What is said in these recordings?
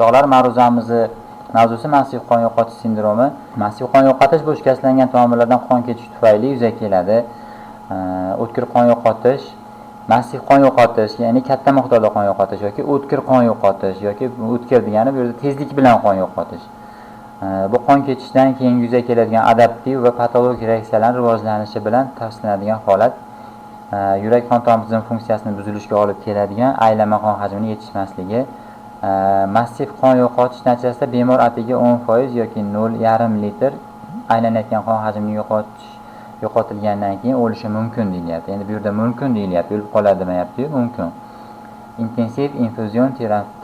O'rtoqlar, mavzusi massiv qon yo'qotish sindromi. Massiv qon yo'qotish bu shikastlangan tomirlardan qon ketishi tufayli yuzaga keladi. O'tkir qon yo'qotish, massiv qon yo'qotish, ya'ni katta miqdorda qon yo'qotish yoki o'tkir qon yo'qotish yoki o'tkir degani bu yerda tezlik bilan qon yo'qotish. Bu qon ketishdan keyin yuzaga keladigan adaptiv va patologik reaksiyalar rivojlanishi bilan tavsiflanadigan holat. Yurak qon tomir tizimi funksiyasini buzilishiga olib keladigan aylanma qon hajmining yetishmasligi. Massiv qon yo'qotish natijasida bemor atiga 10% yoki 0,5 litr aylanayotgan qon hajmining yo'qotilgandan keyin o'lishi mumkin deyilyapti. Endi bu yerda mumkin deyilyapti, o'lib qoladi demayapti, mumkin. Intensiv infuzion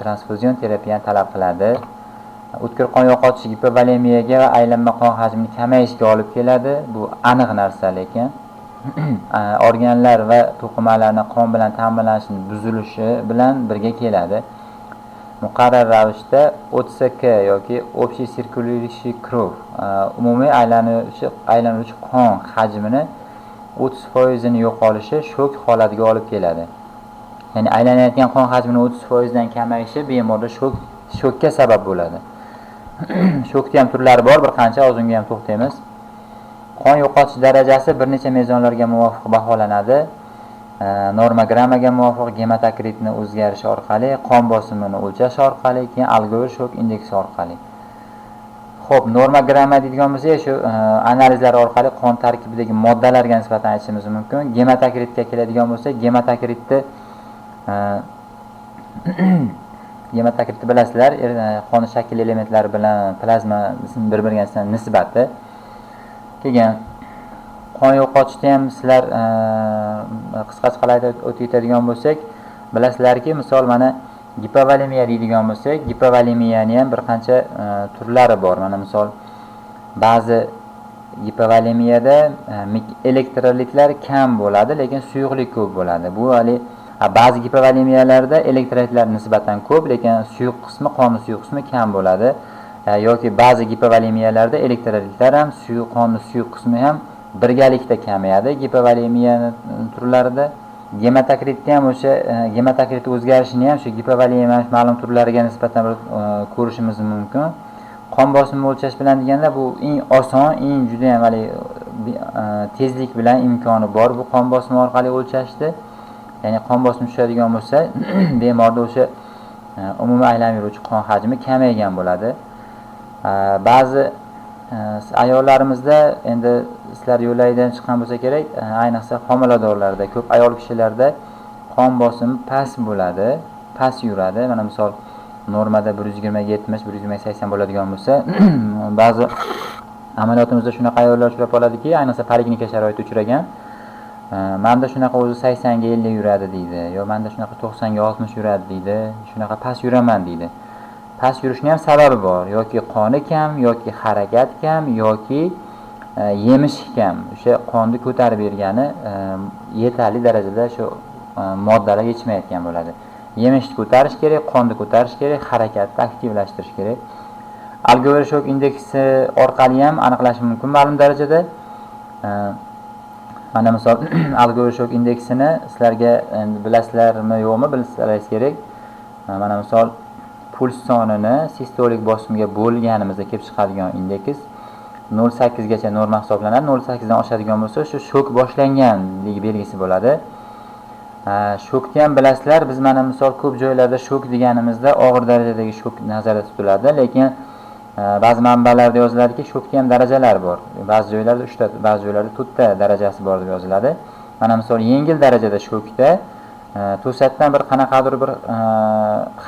transfuzion terapiyani talab qiladi. O'tkir qon yo'qotish gipovolemiyaga va aylanma qon hajmining kamayishiga olib keladi. Bu aniq narsa, lekin organlar va to'qimalarning qon bilan ta'minlanishini buzilishi bilan birga keladi. Muqarrar ravishda OTSK yoki общий сиркулирующий кровь umumiy aylanuvchi qon hajmini 30% ni yo'qolishi shok holatiga olib keladi. Ya'ni aylanayotgan qon hajmini 30% dan kamayishi bemorda shokka sabab bo'ladi. Shokning ham turlari bor, bir qancha, ozunga ham to'xtaymiz. Qon yo'qotish darajasi bir necha mezonlarga muvofiq baholanadi. Normogrammaga muvofiq gematokritni o'zgarishi orqali, qon bosimini o'lchash orqali, keyin algover shok indeksi orqali. Xo'p, normogramma deydigan bo'lsak, shu analizlar orqali qon tarkibidagi moddalarga nisbatan aytishimiz mumkin. Gematokritga keladigan bo'lsak, gematokritni bilasizlar, qon shakl elementlari bilan plazma bir-biriga nisbati. Keyin qon yo'qotishda ham sizlar qisqacha qilib o'tib ketadigan bo'lsak, bilasizlarki, misol mana gipovolemiya deydigan bo'lsak, gipovolemiyani ham bir qancha turlari bor. Mana misol ba'zi gipovolemiyada elektrolitlar kam bo'ladi, lekin suyuqlik ko'p bo'ladi. Bu ba'zi gipovolemiyalarda elektrolitlar nisbatan ko'p, lekin suyuq qismi, qonning suyuq qismi kam bo'ladi. Yoki ba'zi gipovolemiyalarda elektrolitlar ham, qonning suyuq qismi ham birgalikda kamayadi. Gipovolemiya turlarida gematokritda ham o'sha gematokrit o'zgarishini ham shu gipovolemiya ma'lum turlariga nisbatan ko'rishimiz mumkin. Qon bosimini o'lchash bilan deganda bu eng oson, eng juda ham tezlik bilan imkoni bor bu qon bosimi orqali o'lchashdi. Ya'ni qon bosimi tushadigan bo'lsa, bemorda o'sha umumiy aylanib yuruvchi qon hajmi kamaygan bo'ladi. Ba'zi ayollarimizda, endi sizlar yo'lagidan chiqqan bo'lsa kerak, ayniqsa homiladorlarda, ko'p ayol kishilarda qon bosimi past bo'ladi, past yuradi. Mana misol normada 120-70, 120-80 bo'ladigan bo'lsa, ba'zi amaliyotimizda shunaqa ayollar uchrab qoladiki, ayniqsa poliklinika sharoitida uchragan. Menda shunaqa o'zi 80 ga 50 yuradi deydi, yo menda shunaqa 90 ga 60 yuradi deydi, shunaqa past yuraman deydi. Past yurishning ham sababi bor. Yoki qoni kam, yoki harakat kam, yoki yemish kam. O'sha qonni ko'tarib bergani yetarli darajada shu moddalar yetishmayotgan bo'ladi. Yemishni ko'tarish kerak, qonni ko'tarish kerak, harakatni aktivlashtirish kerak. Algover shok indeksi orqali ham aniqlash mumkin ma'lum darajada. Mana misol algover shok indeksini sizlarga bilasizlarmi yo'qmi, bilsangiz kerak. Mana misol puls sonini sistolik bosimga bo'lganimizda kelib chiqadigan indeks 0,8 gacha norma hisoblanadi. 0,8 dan oshadigan bo'lsa, shu shok boshlanganligi belgisi bo'ladi. Shokni ham bilasizlar, biz mana misol ko'p joylarda shok deganimizda og'ir darajadagi shok nazarda tutiladi, lekin ba'zi manbalarda yoziladiki, shokda ham darajalar bor. Ba'zi joylarda 3 ta, ba'zi joylarda 4 ta darajasi bor deb yoziladi. Mana misol yengil darajada shokda to'satdan bir qanaqadir bir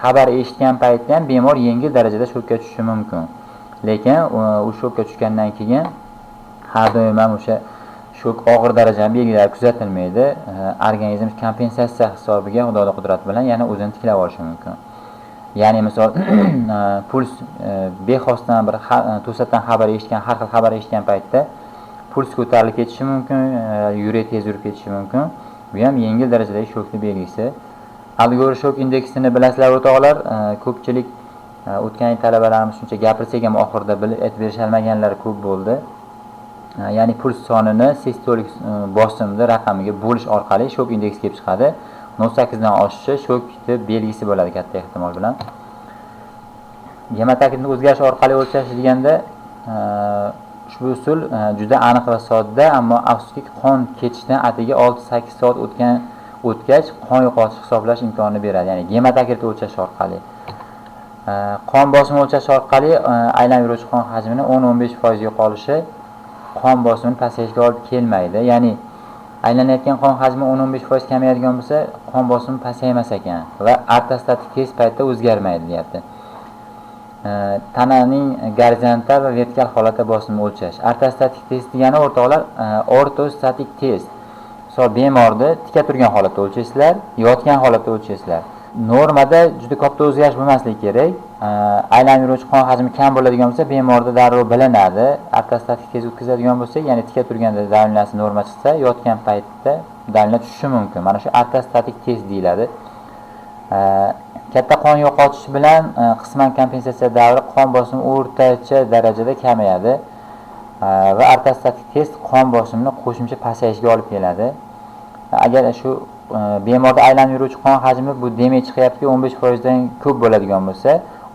xabar eshitgan paytda ham bemor yengil darajada shokka tushishi mumkin. Lekin u shokka tushgandan keyin har doim ham o'sha shok og'ir darajada belgilari kuzatilmaydi. Organizm kompensatsiya hisobiga Xudoning qudrati bilan yana o'zini tiklab olishi mumkin. Ya'ni misol puls bexosdan bir to'satdan xabar eshitgan, har xil xabar eshitgan paytda puls ko'tarilib ketishi mumkin, yurak tez yurib ketishi mumkin. Bu ham yengil darajadagi shokning belgisi. Algover shok indeksini bilasizlar o'rtoqlar, ko'pchilik o'tgan yil talabalarimiz shuncha gapirsak ham oxirida bilib aytib berisha olmaganlar ko'p bo'ldi. Ya'ni puls sonini sistolik bosimni raqamiga bo'lish orqali shok indeksi kelib chiqadi. 0,8 dan oshishi shok belgisi bo'ladi katta ehtimol bilan. Gemotakritni o'zgarishi orqali o'lchash deganda ushbu usul juda aniq va sodda, ammo afsuski qon ketishdan atigi 6-8 soat o'tgach qon yo'qotish hisoblash imkonini beradi. Ya'ni gemotakrit o'lchash orqali. Qon bosimini o'lchash orqali aylanib yuruvchi qon hajmini 10-15% yo'qolishi qon bosimini pasayishiga olib kelmaydi. Ya'ni aylanayotgan qon hajmi 10-15% kamayadigan bo'lsa, qon bosimi pasaymas ekan va ortostatik test paytida o'zgarmaydi, deyapti. Tananing gorizontal va vertikal holatda bosimni o'lchash. Ortostatik test degani o'rtoqlar, ortostatik test. Misol bemorni tika turgan holatda o'lchaysizlar, yotgan holatda o'lchaysizlar. Normada juda katta o'zgarish bo'lmasligi kerak. Aylanib yuruvchi qon hajmi kam bo'ladigan bo'lsa, bemorda darrov bilinadi. Ortostatik test o'tkazadigan bo'lsak, ya'ni tika turganda davinasi norma chiqsa, yotgan paytda davina tushishi mumkin. Mana shu ortostatik test deyiladi. Katta qon yo'qotish bilan qisman kompensatsiya davri qon bosimi o'rtacha darajada kamayadi va ortostatik test qon bosimini qo'shimcha pasayishiga olib keladi. Agar shu bemorda aylanib yuruvchi qon hajmi bu demak chiqyapti 15% dan ko'p bo'ladigan bo'lsa,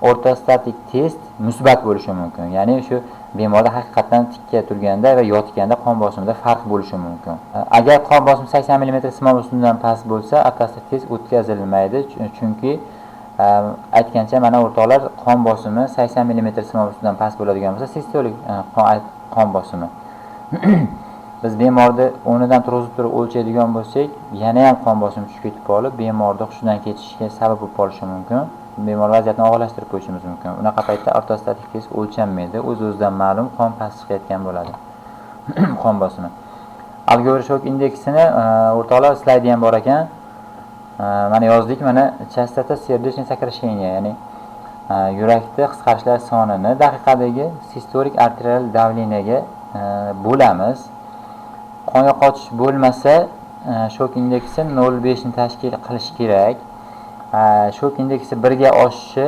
ortostatik test musbat bo'lishi mumkin. Ya'ni shu bemorda haqiqatan tikka turganda va yotganda qon bosimida farq bo'lishi mumkin. Agar qon bosimi 80 mm simov ustidan past bo'lsa, ortostatik test o'tkazilmaydi, chunki aytgancha mana o'rtoqlar, qon bosimi 80 mm simov ustidan past bo'ladigan bo'lsa, sistolik qon bosimi. Biz bemorni o'rnidan turg'izib turib o'lchaydigan bo'lsak, yana ham qon bosimi tushib ketib qolib, bemorni hushidan ketishiga sabab bo'lib qolishi mumkin. Bemor vaziyatni og'irlashtirib qo'yishimiz mumkin. Unaqa paytda ortostatik test o'lchanmaydi, o'z-o'zidan ma'lum qon past chiqayotgan bo'ladi. Qon bosimi. Algovir shok indeksini o'rtoqlar slaydda ham bor ekan. Mana yozdik, mana частота сердечного сокращения, ya'ni yurakda qisqarishlar sonini daqiqadagi sistolik arterial davleniyaga bo'lamiz. Qon yo'qotish bo'lmasa, shok indeksi 0.5 ni tashkil qilish kerak. Shok indeksi 1 ga oshishi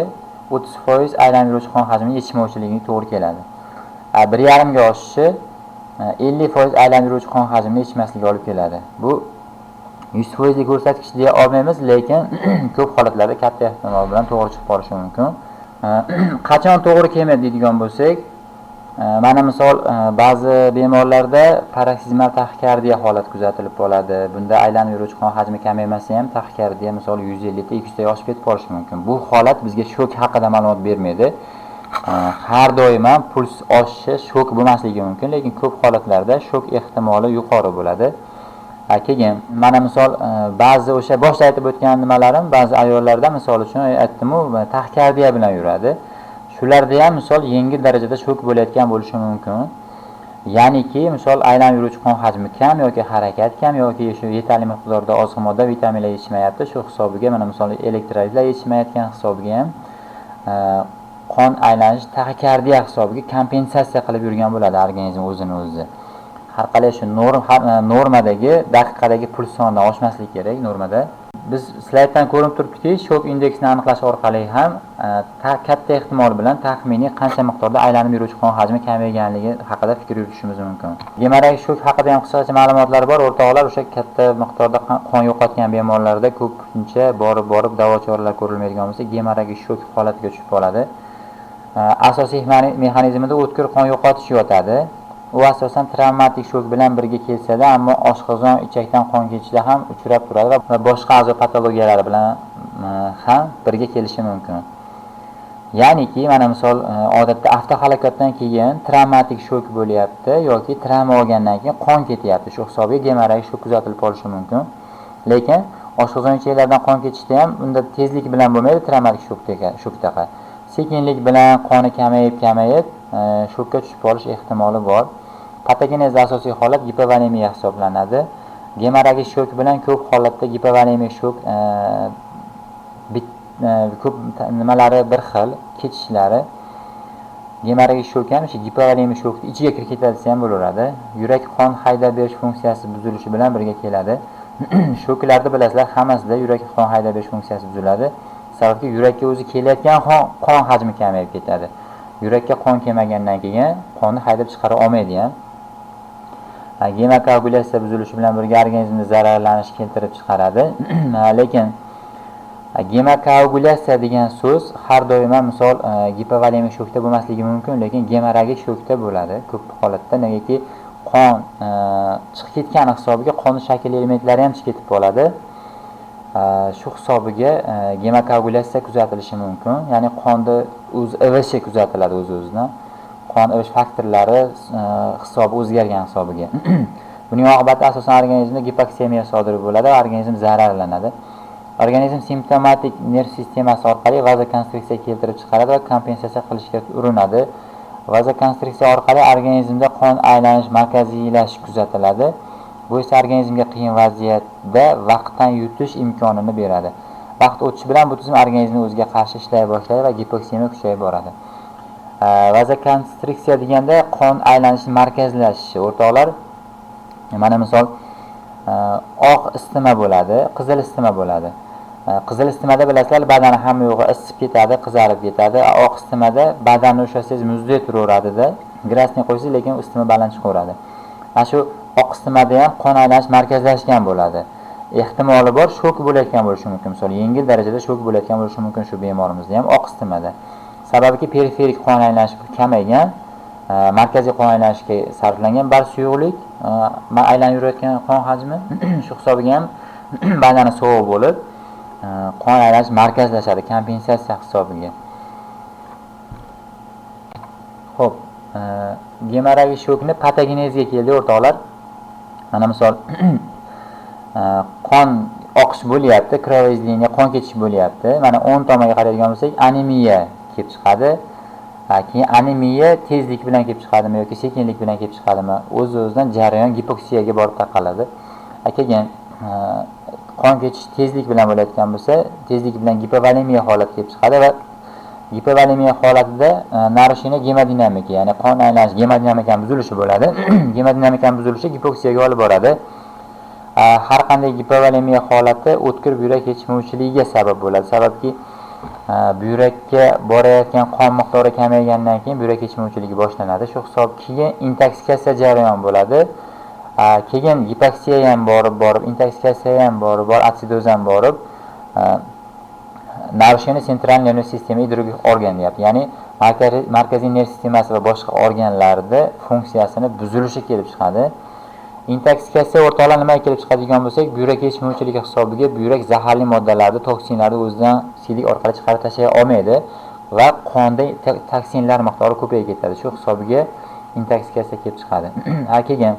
30% aylanib yuruvchi qon hajmining yetishmovchiligiga to'g'ri keladi. 1.5 ga oshishi 50% aylanib yuruvchi qon hajmining yetishmasligiga olib keladi. Bu 100% lik ko'rsatkich deya olmaymiz, lekin ko'p holatlarda katta ehtimol bilan to'g'ri chiqib qolishi mumkin. Qachon to'g'ri kelmaydi deydigan bo'lsak, mana misol ba'zi bemorlarda paroksizimal taxikardiya holati kuzatilib qoladi. Bunda aylanib yuruvchi qon hajmi kamaymasa ham taxikardiya misol 150 ta 200 ta oshib ketib qolishi mumkin. Bu holat bizga shok haqida ma'lumot bermaydi. Har doim ham puls oshishi shok bo'lmasligi mumkin, lekin ko'p holatlarda shok ehtimoli yuqori bo'ladi. Keyin mana misol ba'zi o'sha boshda aytib o'tgan nimalarim ba'zi ayollarda misol uchun aytdim-ku, taxikardiya bilan yuradi. Shularda ham misol yengil darajada shok bo'layotgan bo'lishi mumkin. Ya'niki misol aylanib yuruvchi qon hajmi kam yoki harakat kam yoki shu yetarli miqdorda oziq modda, vitaminlar yetishmayapti. Shu hisobiga mana misol elektrolitlar yetishmayotgan hisobiga ham qon aylanish taxikardiya hisobiga kompensatsiya qilib yurgan bo'ladi organizm o'zini o'zi. Har qalay shu normadagi daqiqadagi puls sonidan oshmasligi kerak normada. Biz slayddan ko'rinib turibdiki, shok indeksini aniqlash orqali ham katta ehtimol bilan taxminiy qancha miqdorda aylanib yuruvchi qon hajmi kamayganligi haqida fikr yuritishimiz mumkin. Gemorragik shok haqida ham qisqacha ma'lumotlar bor. O'rtoqlar, o'sha katta miqdorda qon yo'qotgan bemorlarda ko'pincha borib davo choralar ko'rilmaydigan bo'lsa, gemorragik shok holatiga tushib qoladi. Asosiy mexanizmida o'tkir qon yo'qotish yotadi. U asosan travmatik shok bilan birga kelsa-da, ammo oshqozon, ichakdan qon ketishida ham uchrab turadi va boshqa a'zo patologiyalari bilan ham birga kelishi mumkin. Ya'niki mana misol odatda avtohalokatdan keyin travmatik shok bo'lyapti yoki travma olgandan keyin qon ketyapti. Shu hisobiga gemorragik shok kuzatilib qolishi mumkin. Lekin oshqozon ichaklardan qon ketishda ham unda tezlik bilan bo'lmaydi travmatik shokdaqa. Sekinlik bilan qoni kamayib shokka tushib qolish ehtimoli bor. Patogenez asosiy holat gipovolemiya hisoblanadi. Gemorragik shok bilan ko'p holatda gipovolemik shok ko'p nimalari bir xil ketishlari. Gemorragik shok ham o'sha gipovolemik shokning ichiga kirib ketadi desa ham bo'laveradi. Yurak qon haydab berish funksiyasi buzilishi bilan birga keladi. Shoklarda bilasizlar, hammasida yurak qon haydab berish funksiyasi buziladi. Sababki yurakka o'zi kelayotgan qon hajmi kamayib ketadi. Yurakka qon kelmagandan keyin qonni haydab chiqara olmaydi ham. Gemokoagulyatsiya buzilishi bilan birga organizmda zararlanish keltirib chiqaradi. Lekin Gemokoagulyatsiya degan so'z har doim misol gipovolemik shokda bo'lmasligi mumkin, lekin gemoragik shokda bo'ladi ko'p holatda. Negaki qon chiqib ketgani hisobiga qon shakl elementlari ham chiqib ketib qoladi. Shu hisobiga gemokoagulyatsiya kuzatilishi mumkin. Ya'ni qonda ivishi kuzatiladi o'z-o'zidan. Qon ivish faktorlari hisobi o'zgargan hisobiga. Buning oqibatida asosan organizmda gipoksemiya sodir bo'ladi va organizm zararlanadi. Organizm simptomatik nerv sistemasi orqali vazokonstriksiya keltirib chiqaradi va kompensatsiya qilishga urinadi. Vazokonstriksiya orqali organizmda qon aylanish markaziylashishi kuzatiladi. Bu esa organizmga qiyin vaziyatda vaqtdan yutish imkonini beradi. Vaqt o'tishi bilan bu tizim organizmning o'ziga qarshi ishlay boshlaydi va gipoksemiya kuchayib boradi. Vazokonstriksiya deganda qon aylanishi markazlashishi. O'rtoqlar, mana misol oq isitma bo'ladi, qizil isitma bo'ladi. Qizil isitmada bilasizlar, badani hamma yo'g'i isib ketadi, qizarib ketadi. Oq isitmada badanni ushlasangiz muzday turaveradida, grasni qo'ysangiz lekin isitma baland chiqaveradi. Mana shu oq isitmada ham qon aylanish markazlashgan bo'ladi. Ehtimoli bor shok bo'layotgan bo'lishi mumkin. Misol yengil darajada shok bo'layotgan bo'lishi mumkin shu bemorimizda ham oq isitmada. Sababki periferik qon aylanishi kamaygan, markaziy qon aylanishga sarflangan bar suyuqlik, aylanib yurayotgan qon hajmi shu hisobiga ham badani sovuq bo'lib, qon aylanish markazlashadi kompensatsiya hisobiga. Xo'p, gemoragik shokni patogenezga keldi o'rtoqlar. Mana misol qon oqish bo'lyapti, kровоизлияние, qon ketish bo'lyapti. Mana 10 tomonga qaraydigan bo'lsak, anemiya kelib chiqadi. Keyin anemiya tezlik bilan kelib chiqadimi yoki sekinlik bilan kelib chiqadimi? O'z-o'zidan jarayon gipoksiyaga borib taqaladi. Keyin qon ketish tezlik bilan bo'layotgan bo'lsa, tezlik bilan gipovolemiya holati kelib chiqadi va gipovolemiya holatida narushina gemodinamika, ya'ni qon aylanish gemodinamikaning buzilishi bo'ladi. Gemodinamikaning buzilishi gipoksiyaga olib boradi. Har qanday gipovolemiya holati o'tkir buyrak yetishmovchiligiga sabab bo'ladi. Sababki buyrakka borayotgan qon miqdori kamaygandan keyin buyrak yetishmovchiligi boshlanadi. Shu hisob keyin intoksikatsiya jarayon bo'ladi. Keyin gipoksiya ham borib, intoksikatsiya ham borib, atsidoz ham borib, narushina sentral nerv sistemi idrogik organ deyapti. Ya'ni markaziy nerv sistemasi va boshqa organlarda funksiyasini buzilishi kelib chiqadi. Intoksikatsiya o'rtoqlar nimaga kelib chiqadigan bo'lsak, buyrak yetishmovchiligi hisobiga buyrak zaharli moddalarni, toksinlarni o'zidan siydik orqali chiqarib tashlay olmaydi va qonda toksinlar miqdori ko'payib ketadi. Shu hisobiga intoksikatsiya kelib chiqadi. Keyin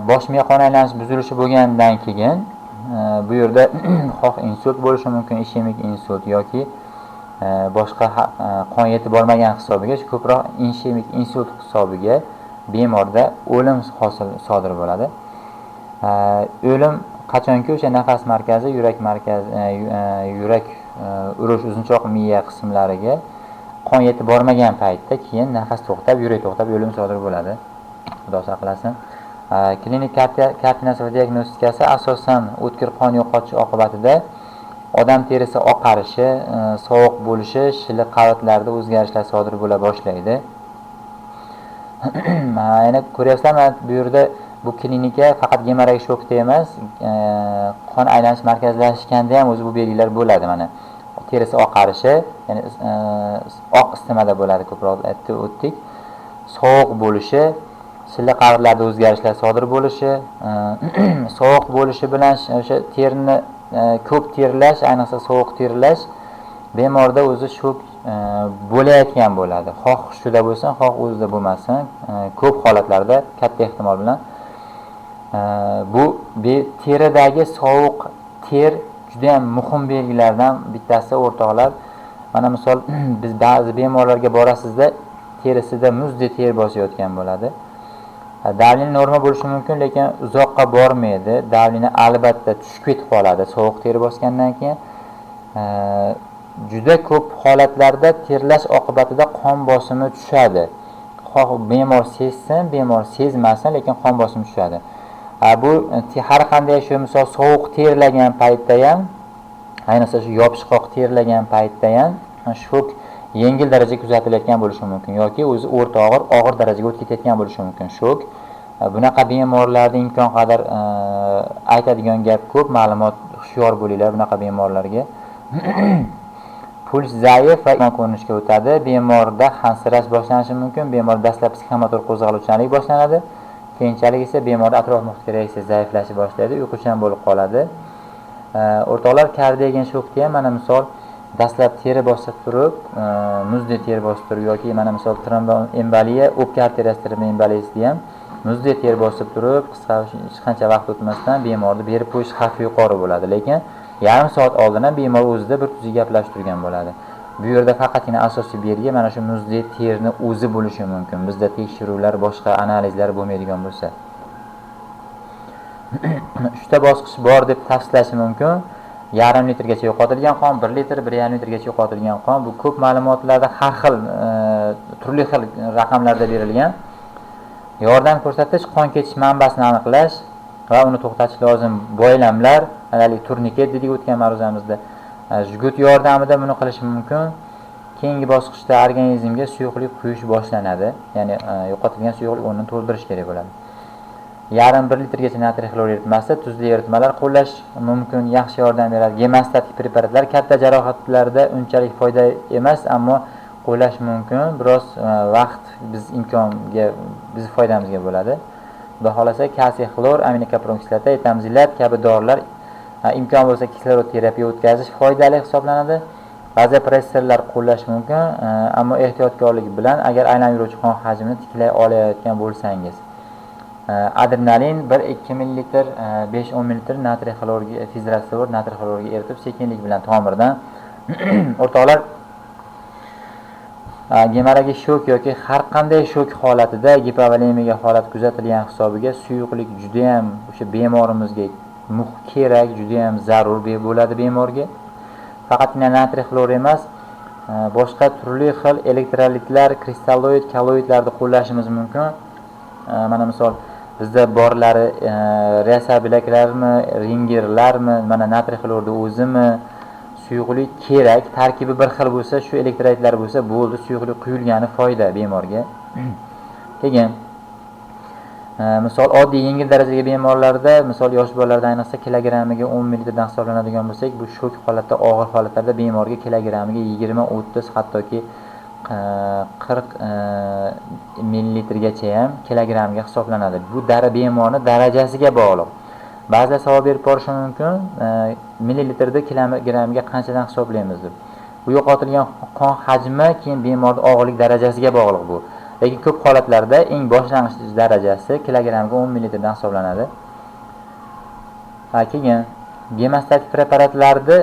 bosh miya qon aylanish buzilishi bo'lgandan keyin bu yerda xoh insult bo'lishi mumkin, ishemik insult yoki boshqa qon yetib bormagan hisobiga, ko'proq ishemik insult hisobiga bemorda o'lim sodir bo'ladi. O'lim qachonki o'sha nafas markazi, yurak markazi, yurak urish uzunchoq miya qismlariga qon yetib bormagan paytda keyin nafas to'xtab, yurak to'xtab o'lim sodir bo'ladi. Xudo saqlasin. Klinik kartinasi va diagnostikasi asosan o'tkir qon yo'qotish oqibatida odam terisi oqarishi, sovuq bo'lishi, shilliq qavatlarda o'zgarishlar sodir bo'la boshlaydi. Ya'ni ko'ryapsizlarmi, bu yerda bu klinika faqat gemoragik shokda emas, qon aylanish markazlashganda ham o'zi bu belgilar bo'ladi. Mana terisi oqarishi, ya'ni oq isitmada bo'ladi, ko'proq aytib o'tdik. Sovuq bo'lishi, shilliq qavatlarda o'zgarishlar sodir bo'lishi, sovuq bo'lishi bilan o'sha terni ko'p terlash, ayniqsa sovuq terlash bemorda o'zi shok bo'layotgan bo'ladi. Xoh hushida bo'lsin, xoh o'zida bo'lmasin, ko'p holatlarda katta ehtimol bilan bu teridagi sovuq ter juda ham muhim belgilardan bittasi o'rtoqlar. Mana misol biz ba'zi bemorlarga borasizda terisida muzdek ter bosayotgan bo'ladi. Davlin norma bo'lishi mumkin, lekin uzoqqa bormaydi. Davlini albatta tushib ketib qoladi sovuq ter bosgandan keyin. Juda ko'p holatlarda terlash oqibatida qon bosimi tushadi. Xoh bemor sezsin, bemor sezmasin, lekin qon bosimi tushadi. Bu har qanday shu misol sovuq terlagan paytda ham, ayniqsa shu yopishqoq terlagan paytda ham shok yengil darajaga kuzatilayotgan bo'lishi mumkin yoki o'zi o'rta og'ir darajaga o'tib ketayotgan bo'lishi mumkin shok. Bunaqa bemorlarda imkon qadar aytadigan gap ko'p, ma'lumot hushyor bo'linglar bunaqa bemorlarga. Puls zaif va ko'rinishga o'tadi. Bemorda hansirash boshlanishi mumkin. Bemorda dastlab psixomotor qo'zg'aluvchanlik boshlanadi. Keyinchalik esa bemorda atrof muhitga reaksiya zaiflashib boshlaydi, uyquchan bo'lib qoladi. O'rtoqlar, kardiogen shokda ham mana misol dastlab teri bosib turib, muzdek teri bosib turib yoki mana misol tromboemboliya, o'pka arteriyasi tromboemboliyasida ham muzdek teri bosib turib, hech qancha vaqt o'tmasdan bemorni berib qo'yish xavfi yuqori bo'ladi. Lekin yarim soat oldin ham bemor o'zida bir tuzi gaplashib turgan bo'ladi. Bu yerda faqatgina asosiy belgi mana shu muzdek terni o'zi bo'lishi mumkin. Bizda tekshiruvlar, boshqa analizlar bo'lmaydigan bo'lsa. 3 ta bosqich bor deb tavsiflash mumkin. Yarim litrgacha yo'qotilgan qon, 1 litr, 1,5 litrgacha yo'qotilgan qon. Bu ko'p ma'lumotlarda har xil, turli xil raqamlarda berilgan. Yordam ko'rsatish, qon ketish manbasini aniqlash va uni to'xtatish lozim. Boylamlar, hali turniket dedik o'tgan ma'ruzamizda. Jgut yordamida buni qilish mumkin. Keyingi bosqichda organizmga suyuqlik quyish boshlanadi. Ya'ni yo'qotilgan suyuqlik o'rnini to'ldirish kerak bo'ladi. Yarim 1 litrgacha natriy xlor eritmasi, tuzli eritmalar qo'llash mumkin, yaxshi yordam beradi. Gemostatik preparatlar katta jarohatlarda unchalik foyda emas, ammo qo'llash mumkin. Biroz vaqt biz foydamizga bo'ladi. Xudo xolasa kalsiy xlor, aminokapron kislota, etamzilat kabi dorilar imkon bo'lsa kislorod terapiya o'tkazish foydali hisoblanadi. Vazopressorlar qo'llash mumkin, ammo ehtiyotkorlik bilan agar aylanib yuruvchi qon hajmini tiklay olayotgan bo'lsangiz. Adrenalin 1-2 ml, 5-10 ml natriy xlorga, fizratsor natriy xlorga eritib sekinlik bilan tomirdan o'rtoqlar, gemoragik shok yoki har qanday shok holatida gipovolemiya holati kuzatilgan hisobiga suyuqlik juda ham o'sha bemorimizga kerak, juda ham zarur bo'ladi bemorga. Faqatgina natriy xlor emas, boshqa turli xil elektrolitlar, kristalloid, kolloidlarni qo'llashimiz mumkin. Mana misol bizda borlari resabilaklarmi, ringerlarmi, mana natriy xlorda o'zimi, suyuqlik kerak, tarkibi bir xil bo'lsa, shu elektrolitlar bo'lsa bo'ldi, suyuqlik quyilgani foyda bemorga. Keyin misol oddiy yengil darajadagi bemorlarda, misol yosh bolalarda ayniqsa kilogrammiga 10 ml dan hisoblanadigan bo'lsak, bu shok holatda, og'ir holatlarda bemorga kilogrammiga 20-30 hattoki 40 millilitrgacha ham kilogramga hisoblanadi. Bu bemorning darajasiga bog'liq. Ba'zida savol berib borishi mumkin, millilitrda kilogramga qanchadan hisoblaymiz deb. Bu yo'qotilgan qon hajmi keyin bemorning og'irlik darajasiga bog'liq bu. Lekin ko'p holatlarda eng boshlang'ich darajasi kilogramga 10 ml dan hisoblanadi. Keyin gemostatik preparatlarni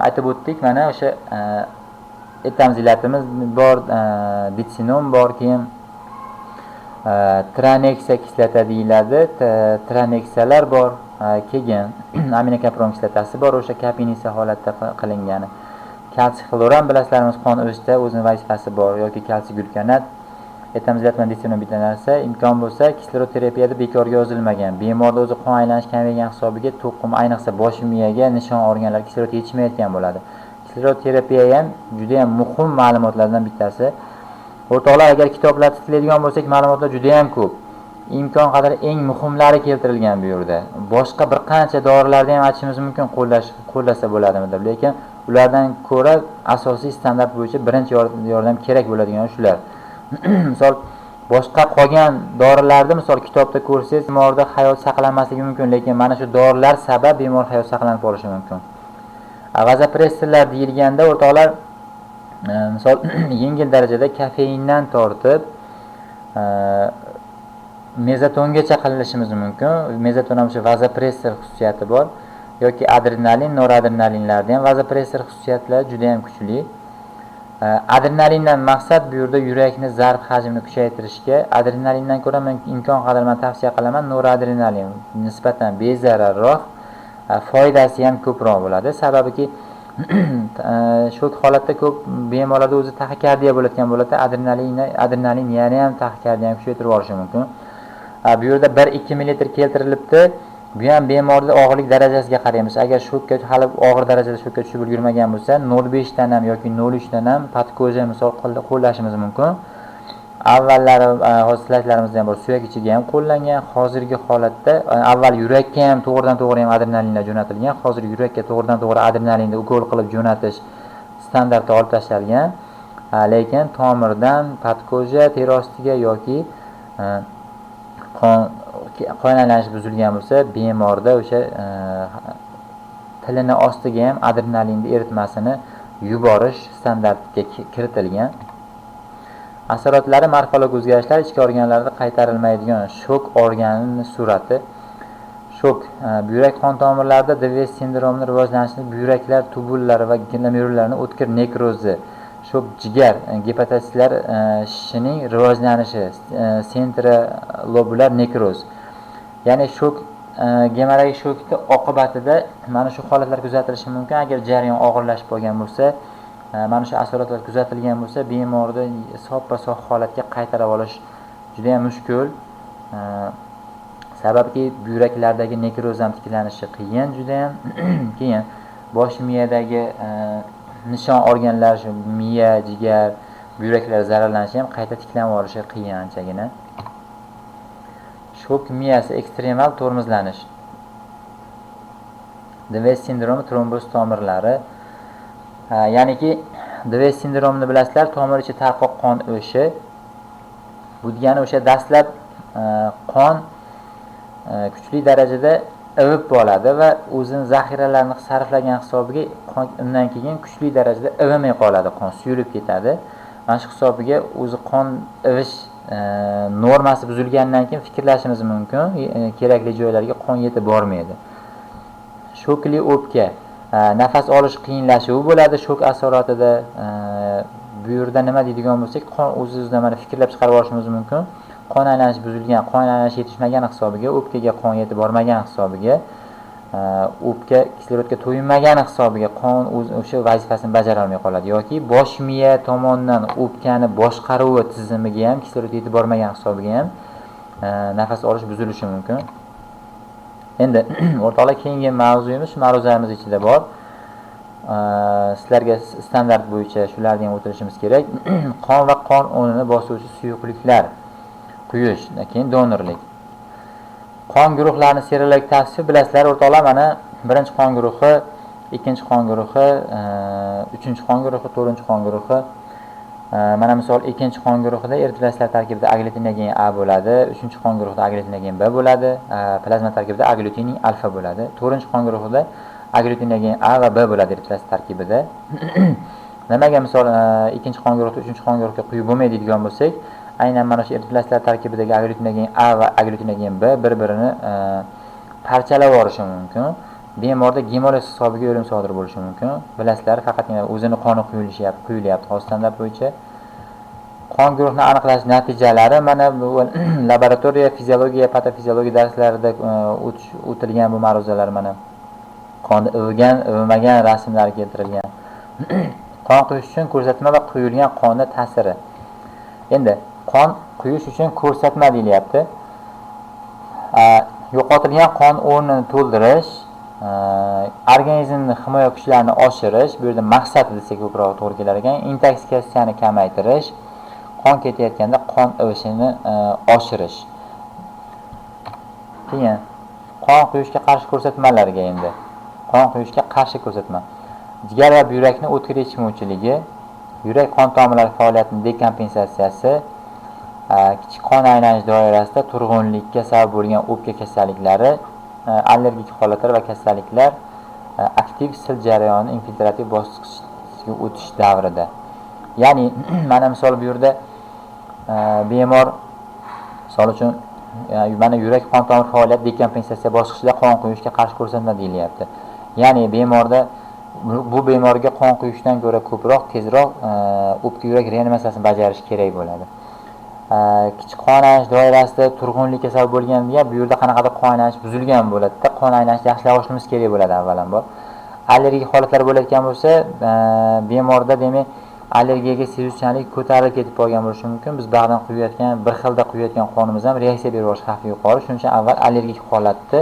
aytib o'tdik, mana o'sha etamzilatimiz bor, ditsinom bor, keyin tranexia kislota deyiladi, tranexalar bor, keyin aminokapron kislotasi bor, o'sha kapinisiya holatda qilingani. Kalsiy xloram bilasizlarimiz qon o'sishda o'zining vazifasi bor, yoki kalsiy glukonat, etamzilat bilan ditsinom bitanasi imkon bo'lsa kislorod terapiyada bekorga yozilmagan. Bemorda o'zi qon aylanish kamaygan hisobiga to'qim, ayniqsa bosh miyaga nishon olganlar kislorod yetishmayotgan bo'ladi. Kislorod terapiya ham juda ham muhim ma'lumotlardan bittasi. O'rtoqlar, agar kitoblar tiklaydigan bo'lsak, ma'lumotlar juda ham ko'p. Imkon qadar eng muhimlari keltirilgan bu yerda. Boshqa bir qancha dorilarni ham aytishimiz mumkin, qo'llasa bo'ladimi deb, lekin ulardan ko'ra asosiy standart bo'yicha birinchi yordam kerak bo'ladigan shular. Misol boshqa qolgan dorilarni misol kitobda ko'rsangiz, bemorda hayot saqlanmasligi mumkin, lekin mana shu dorilar sabab bemor hayot saqlanib qolishi mumkin. Vazopressorlar deyilganda o'rtoqlar, misol yengil darajada kofeindan tortib mezatongacha qilinishimiz mumkin. Mezaton ham shu vazopressor xususiyati bor, yoki adrenalin, noradrenalinlarda ham vazopressor xususiyatlari juda ham kuchli. Adrenalindan maqsad bu yerda yurakni zarb hajmini kuchaytirishga. Adrenalindan ko'ra men imkon qadar tavsiya qilaman noradrenalin nisbatan bezararroq, foydasi ham ko'proq bo'ladi. Sababiki shok holatda ko'p bemorlarda o'zi taxikardiya bo'layotgan bo'ladi. Adrenalin yana ham taxikardiyani kuchaytirib yuborishi mumkin. Bu yerda 1-2 ml keltirilibdi. Bu ham bemorning og'irlik darajasiga qaraymiz. Agar shokka hali og'ir darajada shokka tushib ulgurmagan bo'lsa, 0.5 dan ham yoki 0.3 dan ham patkoza misol qo'llashimiz mumkin. avvallari hozir slaydlarimizda ham bor, suyak ichiga ham qo'llangan. Hozirgi holatda avval yurakka ham to'g'ridan-to'g'ri ham adrenalinlar jo'natilgan. Hozir yurakka to'g'ridan-to'g'ri adrenalinni ukol qilib jo'natish standartda olib tashlangan. Lekin tomirdan podko'ja teri ostiga yoki qon aylanishi buzilgan bo'lsa, bemorda o'sha tilini ostiga ham adrenalinni eritmasini yuborish standartga kiritilgan. Asoratlari morfologik o'zgarishlar ichki organlarda qaytarilmaydigan shok organining surati. Shok buyrak qon tomirlarida Deves sindromining rivojlanishini, buyraklar tubullari va glomerullarning o'tkir nekrozi, shok jigar gepatatitlar shishining rivojlanishi, sentralobular nekroz. Ya'ni shok gemorragik shokning oqibatida mana shu holatlar kuzatilishi mumkin. Agar jarayon og'irlashib qolgan bo'lsa, mana shu asoratlar kuzatilgan bo'lsa, bemorni soppa-sog' holatga qaytarib olish juda ham mushkul. Sababki buyraklardagi nekroz ham tiklanishi qiyin, juda ham keyin bosh miyadagi nishon organlar, shu miya, jigar, buyraklar zararlanishi ham qayta tiklanib olishi qiyin anchagina. Shok miyasi ekstremal tormozlanish. Deves sindromi tromboz tomirlari. Ya'niki Deves sindromini bilasizlar, tomir ichi tarqoq qon o'shi. Bu degani o'sha dastlab qon kuchli darajada ivib bo'ladi va o'zini zaxiralarini sarflagan hisobiga undan keyin kuchli darajada ivimay qoladi, qon suyulib ketadi. Mana shu hisobiga o'zi qon ivish normasi buzilgandan keyin fikrlashimiz mumkin, kerakli joylarga qon yetib bormaydi. Shokli o'pka, nafas olish qiyinlashuvi bo'ladi shok asoratida. Bu yerda nima deydigan bo'lsak, qon o'z-o'zidan mana fikrlab chiqarib olishimiz mumkin. Qon aylanishi buzilgan, qon aylanishi yetishmagan hisobiga, o'pkaga qon yetib bormagan hisobiga, o'pka kislorodga to'yinmagan hisobiga qon o'sha vazifasini bajara olmay qoladi yoki bosh miya tomonidan o'pkani boshqaruvi tizimiga ham kislorod yetib bormagan hisobiga ham nafas olish buzilishi mumkin. Endi o'rtoqlar, keyingi mavzuyimiz shu ma'ruzalarimiz ichida bor. Sizlarga standart bo'yicha shularni ham o'tirishimiz kerak. Qon va qon o'rnini bosuvchi suyuqliklar quyish, keyin donorlik. Qon guruhlarini seriyalik tavsif bilasizlar o'rtoqlar, mana birinchi qon guruhi, ikkinchi qon guruhi, uchinchi qon guruhi, to'rtinchi qon guruhi. Mana misol ikkinchi qon guruhida eritrotsitlar tarkibida aglutinagen A bo'ladi, uchinchi qon guruhida aglutinagen B bo'ladi, plazma tarkibida aglutinin alfa bo'ladi. To'rtinchi qon guruhida aglutinagen A va B bo'ladi eritrotsitlar tarkibida. Nimaga misol ikkinchi qon guruhi, uchinchi qon guruhiga quyib bo'lmaydi degan bo'lsak, aynan mana shu eritrotsitlar tarkibidagi aglutinagen A va aglutinagen B bir-birini parchalab yuborishi mumkin. Bemorda gemoliz hisobiga o'lim sodir bo'lishi mumkin. Bilasizlar, faqatgina o'zini qoni quyilyapti hozir standart bo'yicha. Qon guruhini aniqlash natijalari mana bu laboratoriya, fiziologiya, patofiziologiya darslarida o'tilgan bu ma'ruzalar mana qonni ivgan, ivmagan rasmlar keltirilgan. Qon quyish uchun ko'rsatma va quyilgan qonning ta'siri. Endi qon quyish uchun ko'rsatma deyilyapti. Yo'qotilgan qon o'rnini to'ldirish, organizmning himoya kuchlarini oshirish, bu yerda maqsad desak ko'proq to'g'ri kelar ekan, intoksikatsiyani kamaytirish, qon ketayotganda qon ivishini oshirish. Keyin qon quyishga qarshi ko'rsatmalarga endi. Qon quyishga qarshi ko'rsatma. Jigar va buyrakning o'tkir yetishmovchiligi, yurak qon tomirlari faoliyatining dekompensatsiyasi, kichik qon aylanish doirasida turg'unlikka sabab bo'lgan o'pka kasalliklari, allergik holatlar va kasalliklar, aktiv sil jarayoni infiltrativ bosqichga o'tish davrida. Ya'ni mana misol bu yerda bemor misol uchun mana yurak qon tomir faoliyati dekompensatsiya bosqichida qon quyishga qarshi ko'rsatma deyilyapti. Ya'ni bemorda bu bemorga qon quyishdan ko'ra ko'proq tezroq o'pka yurak reanimatsiyasini bajarish kerak bo'ladi. Kichik qon aylanish doirasida turg'unlikka sabab bo'lgan degan, bu yerda qanaqadir qon aylanish buzilgan bo'ladi-da, qon aylanishni yaxshilab olishimiz kerak bo'ladi avvalambor. Allergik holatlar bo'layotgan bo'lsa, bemorda demak allergiyaga sezuvchanlik ko'tarilib ketib qolgan bo'lishi mumkin. Biz bag'dan quyayotgan, bir xilda quyayotgan qonimiz ham reaksiya berib olish xavfi yuqori. Shuning uchun avval allergik holatda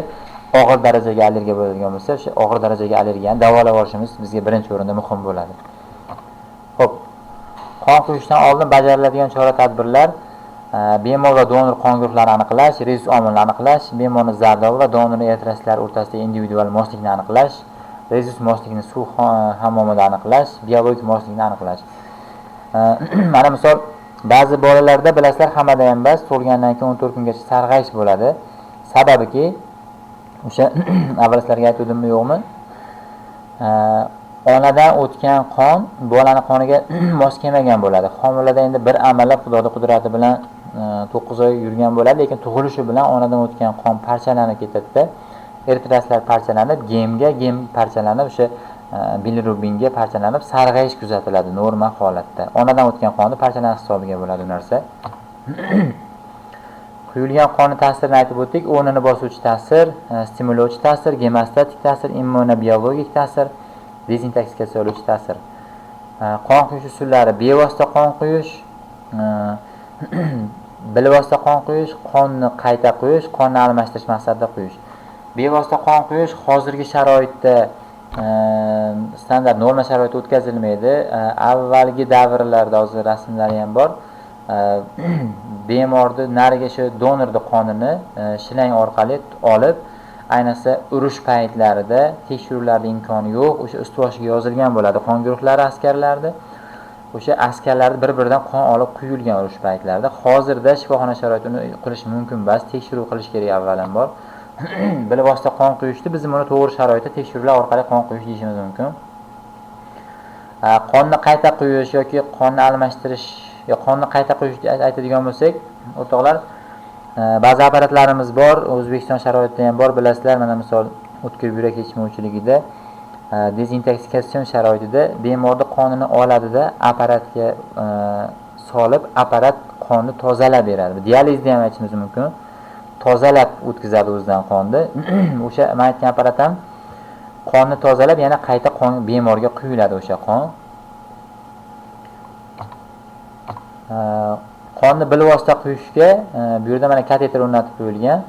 og'ir darajadagi allergiya bo'ladigan bo'lsa, o'sha og'ir darajadagi allergiyani davolab olishimiz bizga birinchi o'rinda muhim bo'ladi. Xo'p. Qon quyishdan oldin bajariladigan chora-tadbirlar: bemor va donor qon guruhlarini aniqlash, rezus omilini aniqlash, bemorning zardobi va donorning eritrotsitlar o'rtasidagi individual moslikni aniqlash, rezus moslikni suv hammomida aniqlash, biologik moslikni aniqlash. Mana misol, ba'zi bolalarda bilasizlar, hammada ham emas, tug'ilgandan keyin 14 kungacha sarg'ayish bo'ladi. Sababiki o'sha avval sizlarga aytdimmi yo'qmi? Onadan o'tgan qon bolaning qoniga mos kelmagan bo'ladi. Homilada endi bir amallab Xudoning qudrati bilan 9 oy yurgan bo'ladi, lekin tug'ilishi bilan onadan o'tgan qon parchalanib ketadi-da, eritrotsitlar parchalanib, gem parchalanib, o'sha bilirubinga parchalanib, sarg'ayish kuzatiladi normal holatda. Onadan o'tgan qonni parchalanish hisobiga bo'ladi bu narsa. Quyilgan qonni ta'sirini aytib o'tdik. O'rnini bosuvchi ta'sir, stimulovchi ta'sir, gemostatik ta'sir, immunobiologik ta'sir, dezintoksikatsiyalovchi ta'sir. Qon quyish usullari: bevosita qon quyish, bilvosita qon quyish, qonni qayta quyish, qonni almashtirish maqsadida quyish. Bevosita qon quyish hozirgi sharoitda standart norma sharoitida o'tkazilmaydi. Avvalgi davrlarda, hozir rasmlari ham bor, bemorni nariga shu donorning qonini shilang orqali olib, ayniqsa urush paytlarida tekshiruvlarda imkoni yo'q, o'sha ust-boshiga yozilgan bo'ladi qon guruhlari askarlarda. O'sha askarlar bir-biridan qon olib quyilgan urush paytlarida. Hozirda shifoxona sharoitini qilish mumkin emas, tekshiruv qilish kerak avvalambor. Bilvosita qon quyishni biz buni to'g'ri sharoitda tekshiruvlar orqali qon quyish deyishimiz mumkin. Qonni qayta quyish yoki qonni almashtirish yo qonni qayta quyish aytadigan bo'lsak, o'rtoqlar, ba'zi apparatlarimiz bor, O'zbekiston sharoitida ham bor, bilasizlar. Mana misol, o'tkir yurak yetishmovchiligida dezintoksikatsiya sharoitida bemorning qonini oladida apparatga solib, apparat qonni tozalab beradi. Dializda ham aytishimiz mumkin. Tozalab o'tkazadi o'zidan qonni. O'sha men aytgan apparat ham qonni tozalab, yana qayta qon bemorga quyiladi o'sha qon. Qonni bilvosita quyishga bu yerda mana kateter o'rnatib qo'yilgan.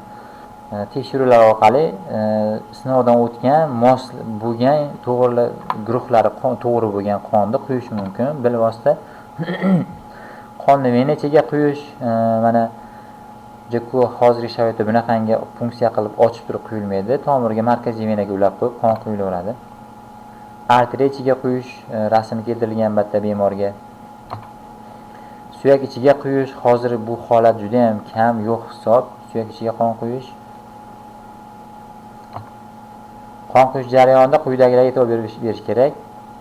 Tekshiruvlar orqali sinovdan o'tgan, mos bo'lgan, to'g'ri guruhlari to'g'ri bo'lgan qonni quyish mumkin. Bilvosita qonni vena ichiga quyish, mana jekku hozirgi sharoitda bunaqangi funksiya qilib ochib turib quyilmaydi. Tomirga, markaziy venaga ulab qo'yib qon quyilaveradi. Arteriya ichiga quyish rasmi keltirilgan albatta bemorga. Suyak ichiga quyish, hozir bu holat juda ham kam, yo'q hisob. Suyak ichiga qon quyish. Qon quyish jarayonida quyidagilarga e'tibor berish kerak.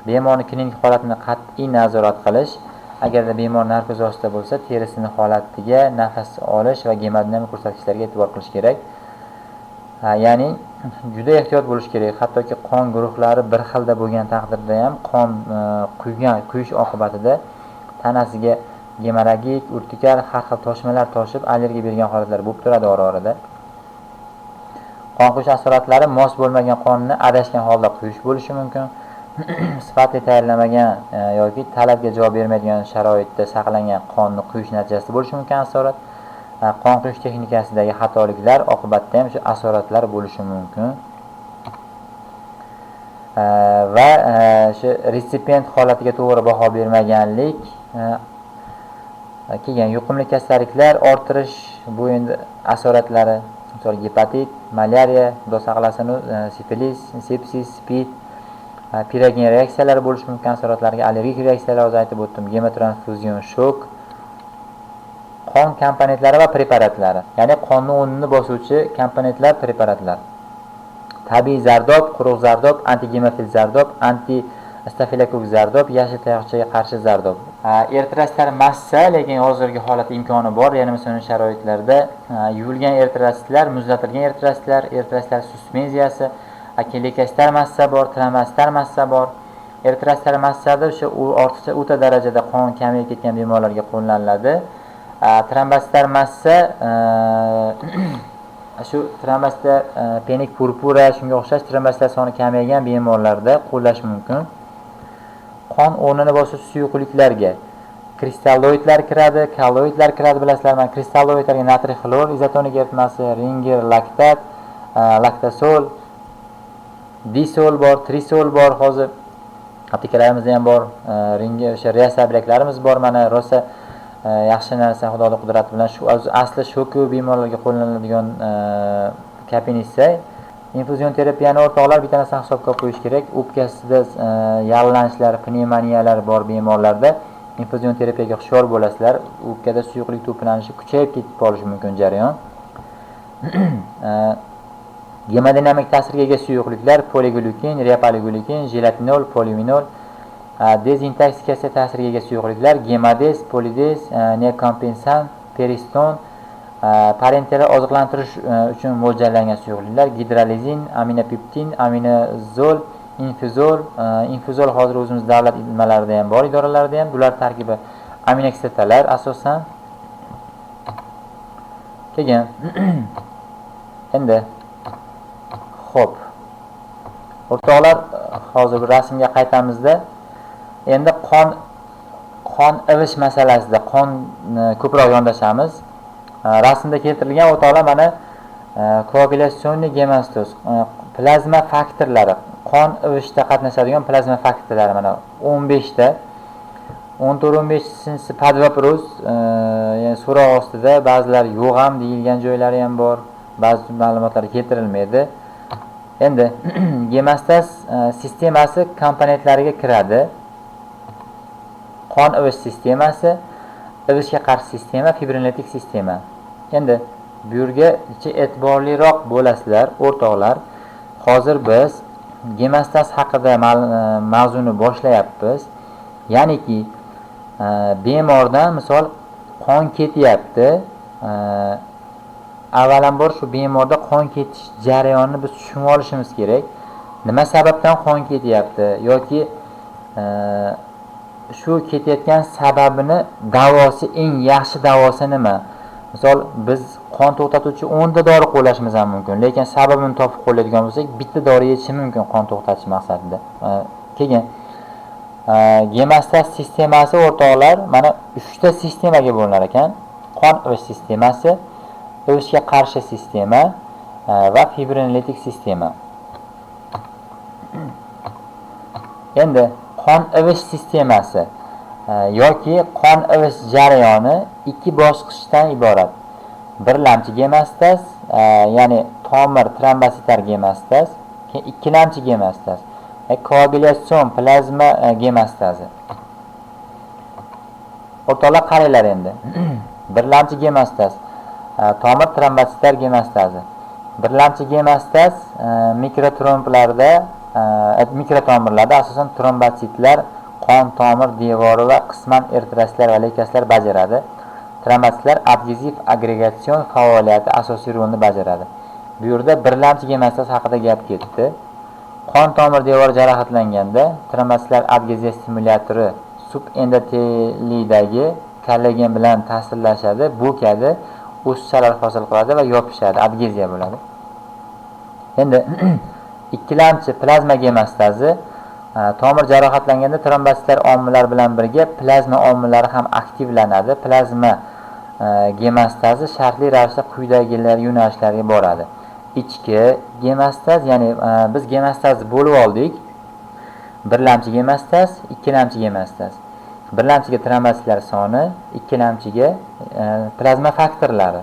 Bemorning klinik holatini qat'iy nazorat qilish. Agarda bemor narkoz ostida bo'lsa, terisini holatiga, nafas olish va gemodinamik ko'rsatkichlarga e'tibor qilish kerak. Ya'ni juda ehtiyot bo'lish kerak. Hattoki qon guruhlari bir xilda bo'lgan taqdirda ham qon quyish oqibatida tanasiga gemoragik, urtikar, har xil toshmalar toshib, allergiya bergan holatlar bo'lib turadi ora-orada. Qon quyish asoratlari mos bo'lmagan qonni adashgan holda quyish bo'lishi mumkin. Sifatli tayyorlamagan yoki talabga javob bermaydigan sharoitda saqlangan qonni quyish natijasida bo'lishi mumkin asorat. Qon quyish texnikasidagi xatoliklar oqibatida ham shu asoratlar bo'lishi mumkin. Va shu resipient holatiga to'g'ri baho bermaganlik, kelgan yuqumli kasalliklar orttirish, bu endi asoratlari, misol gepatit, malyariya, xudo saqlasin, sifilis, sepsis, spid, pirogen reaksiyalari bo'lishi mumkin. Asoratlarga allergik reaksiyalar hozir aytib o'tdim, gemotransfuzion, shok, qon komponentlari va preparatlari, ya'ni qonni o'rnini bosuvchi komponentlar, preparatlar. Tabiiy zardob, quruq zardob, antigemofil zardob, anti-stafilokokk zardob, yashil tayoqchaga qarshi zardob. Eritrotsitlar massa, lekin hozirgi holatda imkoni bor, ya'ni masalan sharoitlarda yuvilgan eritrotsitlar, muzlatilgan eritrotsitlar, eritrotsitlar suspenziyasi, leykositar massa bor, trombositar massa bor. Eritrotsitlar massada o'sha ortiqcha o'ta darajada qon kamayib ketgan bemorlarga qo'llaniladi. Trombositar massa shu trombositar penik purpura, shunga o'xshash trombositar soni kamaygan bemorlarda qo'llash mumkin. Qon o'rnini bosuvchi suyuqliklarga kristalloidlar kiradi, kolloidlar kiradi, bilasizlar. Men kristalloidlarga natriy xlor izotonik eritmasi, ringer, laktat, laktasol, disol bor, trisol bor. Hozir aptekalarimiz ham bor, ringi o'sha reaksiya bilaklarimiz bor. Mana rosa yaxshi narsa, Xudoning qudrati bilan. Shu asli shu-ku bemorlarga qo'llaniladigan kapinissa. Infuzion terapiyani o'rtoqlar bitta narsa hisobga qo'yish kerak. O'pkasida yallanishlar, pnevmoniyalar bor bemorlarda infuzion terapiyaga hushyor bo'lasizlar. O'pkada suyuqlik to'planishi kuchayib ketib qolishi mumkin jarayon. Gemodinamik ta'sirga ega suyuqliklar poliglükin, reopoliglükin, jelatinol, polivinol, dezintoksikatsiya ta'siriga ega suyuqliklar gemodez, polidez, nekompensant, periston, parenteral oziqlantirish uchun mo'ljallangan suyuqliklar gidrolizin, aminopeptin, aminozol, infuzol hozir o'zimiz davlat nimalarida ham bor, idoralarda ham. Bular tarkibi aminokislotalar asosan. Keyin endi xo'p. O'rtoqlar, hozir bir rasmga qaytamizda. Endi qon ivish masalasida ko'proq yondashamiz. Rasmda keltirilgan o'rtoqlar mana koagulyatsionni gemostoz, plazma faktorlari, qon ivishda qatnashadigan plazma faktorlari mana 15 ta. 14-15-sinchisi podvoпрос, ya'ni so'roq ostida, ba'zilar yo'q ham deyilgan joylari ham bor, ba'zi ma'lumotlar keltirilmaydi. Endi gemostaz sistemasi komponentlariga kiradi. Qon ivish sistemasi, ivishga qarshi sistema, fibrinolitik sistema. Endi bu yerga e'tiborliroq bo'lasizlar, o'rtoqlar. Hozir biz gemostaz haqida mavzuni boshlayapmiz. Ya'niki bemordan misol qon ketyapti. Avvalambor shu bemorda qon ketish jarayonini biz tushunib olishimiz kerak. Nima sababdan qon ketyapti yoki shu ketayotgan sababini davosi, eng yaxshi davosi nima? Misol biz qon to'xtatuvchi 10 ta dori qo'llashimiz ham mumkin, lekin sababini topib qo'yadigan bo'lsak, bitta dori yetishi mumkin qon to'xtatish maqsadida. Keyin gemostaz sistemasi o'rtoqlar mana 3 ta sistemaga bo'linar ekan. Qon ivish sistemasi, ivishga qarshi sistema va fibrinolitik sistema. Endi qon ivish sistemasi yoki qon ivish jarayoni 2 bosqichdan iborat. Birlamchi gemostaz, ya'ni tomir trombositar gemostaz, keyin ikkilamchi gemostaz, koagulyatsion plazma gemostazi. O'rtoqlar qaranglar endi. Birlamchi gemostaz, tomir trombositar gemostazi. Birlamchi gemostaz mikrotomirlarda asosan trombositlar, qon tomir devori va qisman eritrositlar va leykositlar bajaradi. Trombositlar adgeziv agregatsion faoliyati asosiy rolni bajaradi. Bu yerda birlamchi gemostaz haqida gap ketdi. Qon tomir devori jarohatlanganda trombositlar adgeziya stimulyatori subendotelidagi kollagen bilan ta'sirlashadi, bo'kadi, o'sishlar hosil qiladi va yopishadi, adgeziya bo'ladi. Endi ikkilamchi plazma gemostazi tomir jarohatlanganda trombositlar omillar bilan birga plazma omillari ham aktivlanadi. Plazma gemostazi shartli ravishda quyidagilar yo'nalishlarga boradi. Ichki gemostaz, ya'ni biz gemostaz bo'lib oldik. Birlamchi gemostaz, ikkilamchi gemostaz. Birlamchiga trombositlar soni, ikkilamchiga plazma faktorlari.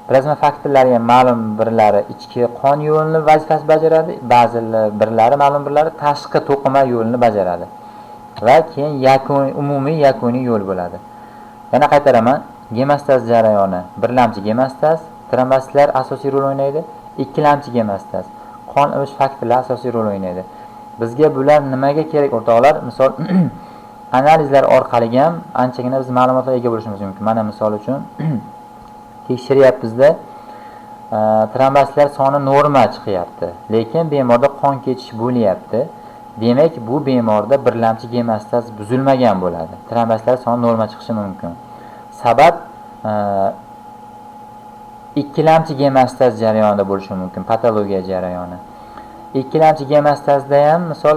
Plazma faktorlari ham ma'lum birlari ichki qon yo'lini vazifasi bajaradi, ba'zi birlari ma'lum birlari tashqi to'qima yo'lini bajaradi. Va keyin umumiy yakuniy yo'l bo'ladi. Yana qaytaraman, gemostaz jarayoni birlamchi gemostaz, trombositlar asosiy rol o'ynaydi, ikkilamchi gemostaz, qon ivish faktorlari asosiy rol o'ynaydi. Bizga bular nimaga kerak o'rtoqlar? Misol analizlar orqali ham anchagina biz ma'lumotlarga ega bo'lishimiz mumkin. Mana misol uchun tekshiryapmizda trombositlar soni norma chiqyapti, lekin bemorda qon ketish bo'lyapti. Demak, bu bemorda birlamchi gemostaz buzilmagan bo'ladi. Trombositlar soni norma chiqishi mumkin. Sabab ikkilamchi gemostaz jarayonida bo'lishi mumkin, patologiya jarayoni. Ikkilamchi gemostazda ham misol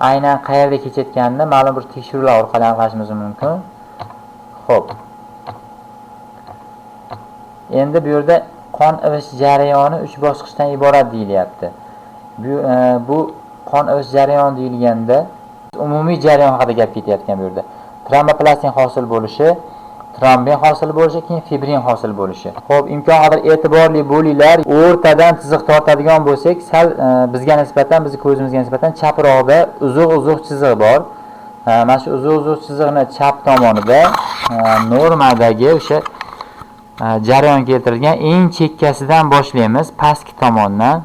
aynan qayerda kechayotganini ma'lum bir tekshiruvlar orqali aniqlashimiz mumkin. Xo'p. Endi bu yerda qon ivish jarayoni 3 bosqichdan iborat deyilyapti. Bu qon ivish jarayoni deyilganda umumiy jarayon haqida gap ketayotgan bu yerda. Tromboplastin hosil bo'lishi, trombin hosil bo'lishi, keyin fibrin hosil bo'lishi. Xo'p, imkon qadar e'tiborli bo'linglar. O'rtadan chiziq tortadigan bo'lsak, sal bizga nisbatan, bizning ko'zimizga nisbatan chaproqda uzuq chiziq bor. Mana shu uzuq chiziqni chap tomonida normadagi o'sha jarayon keltirilgan eng chekkasidan boshlaymiz, pastki tomondan.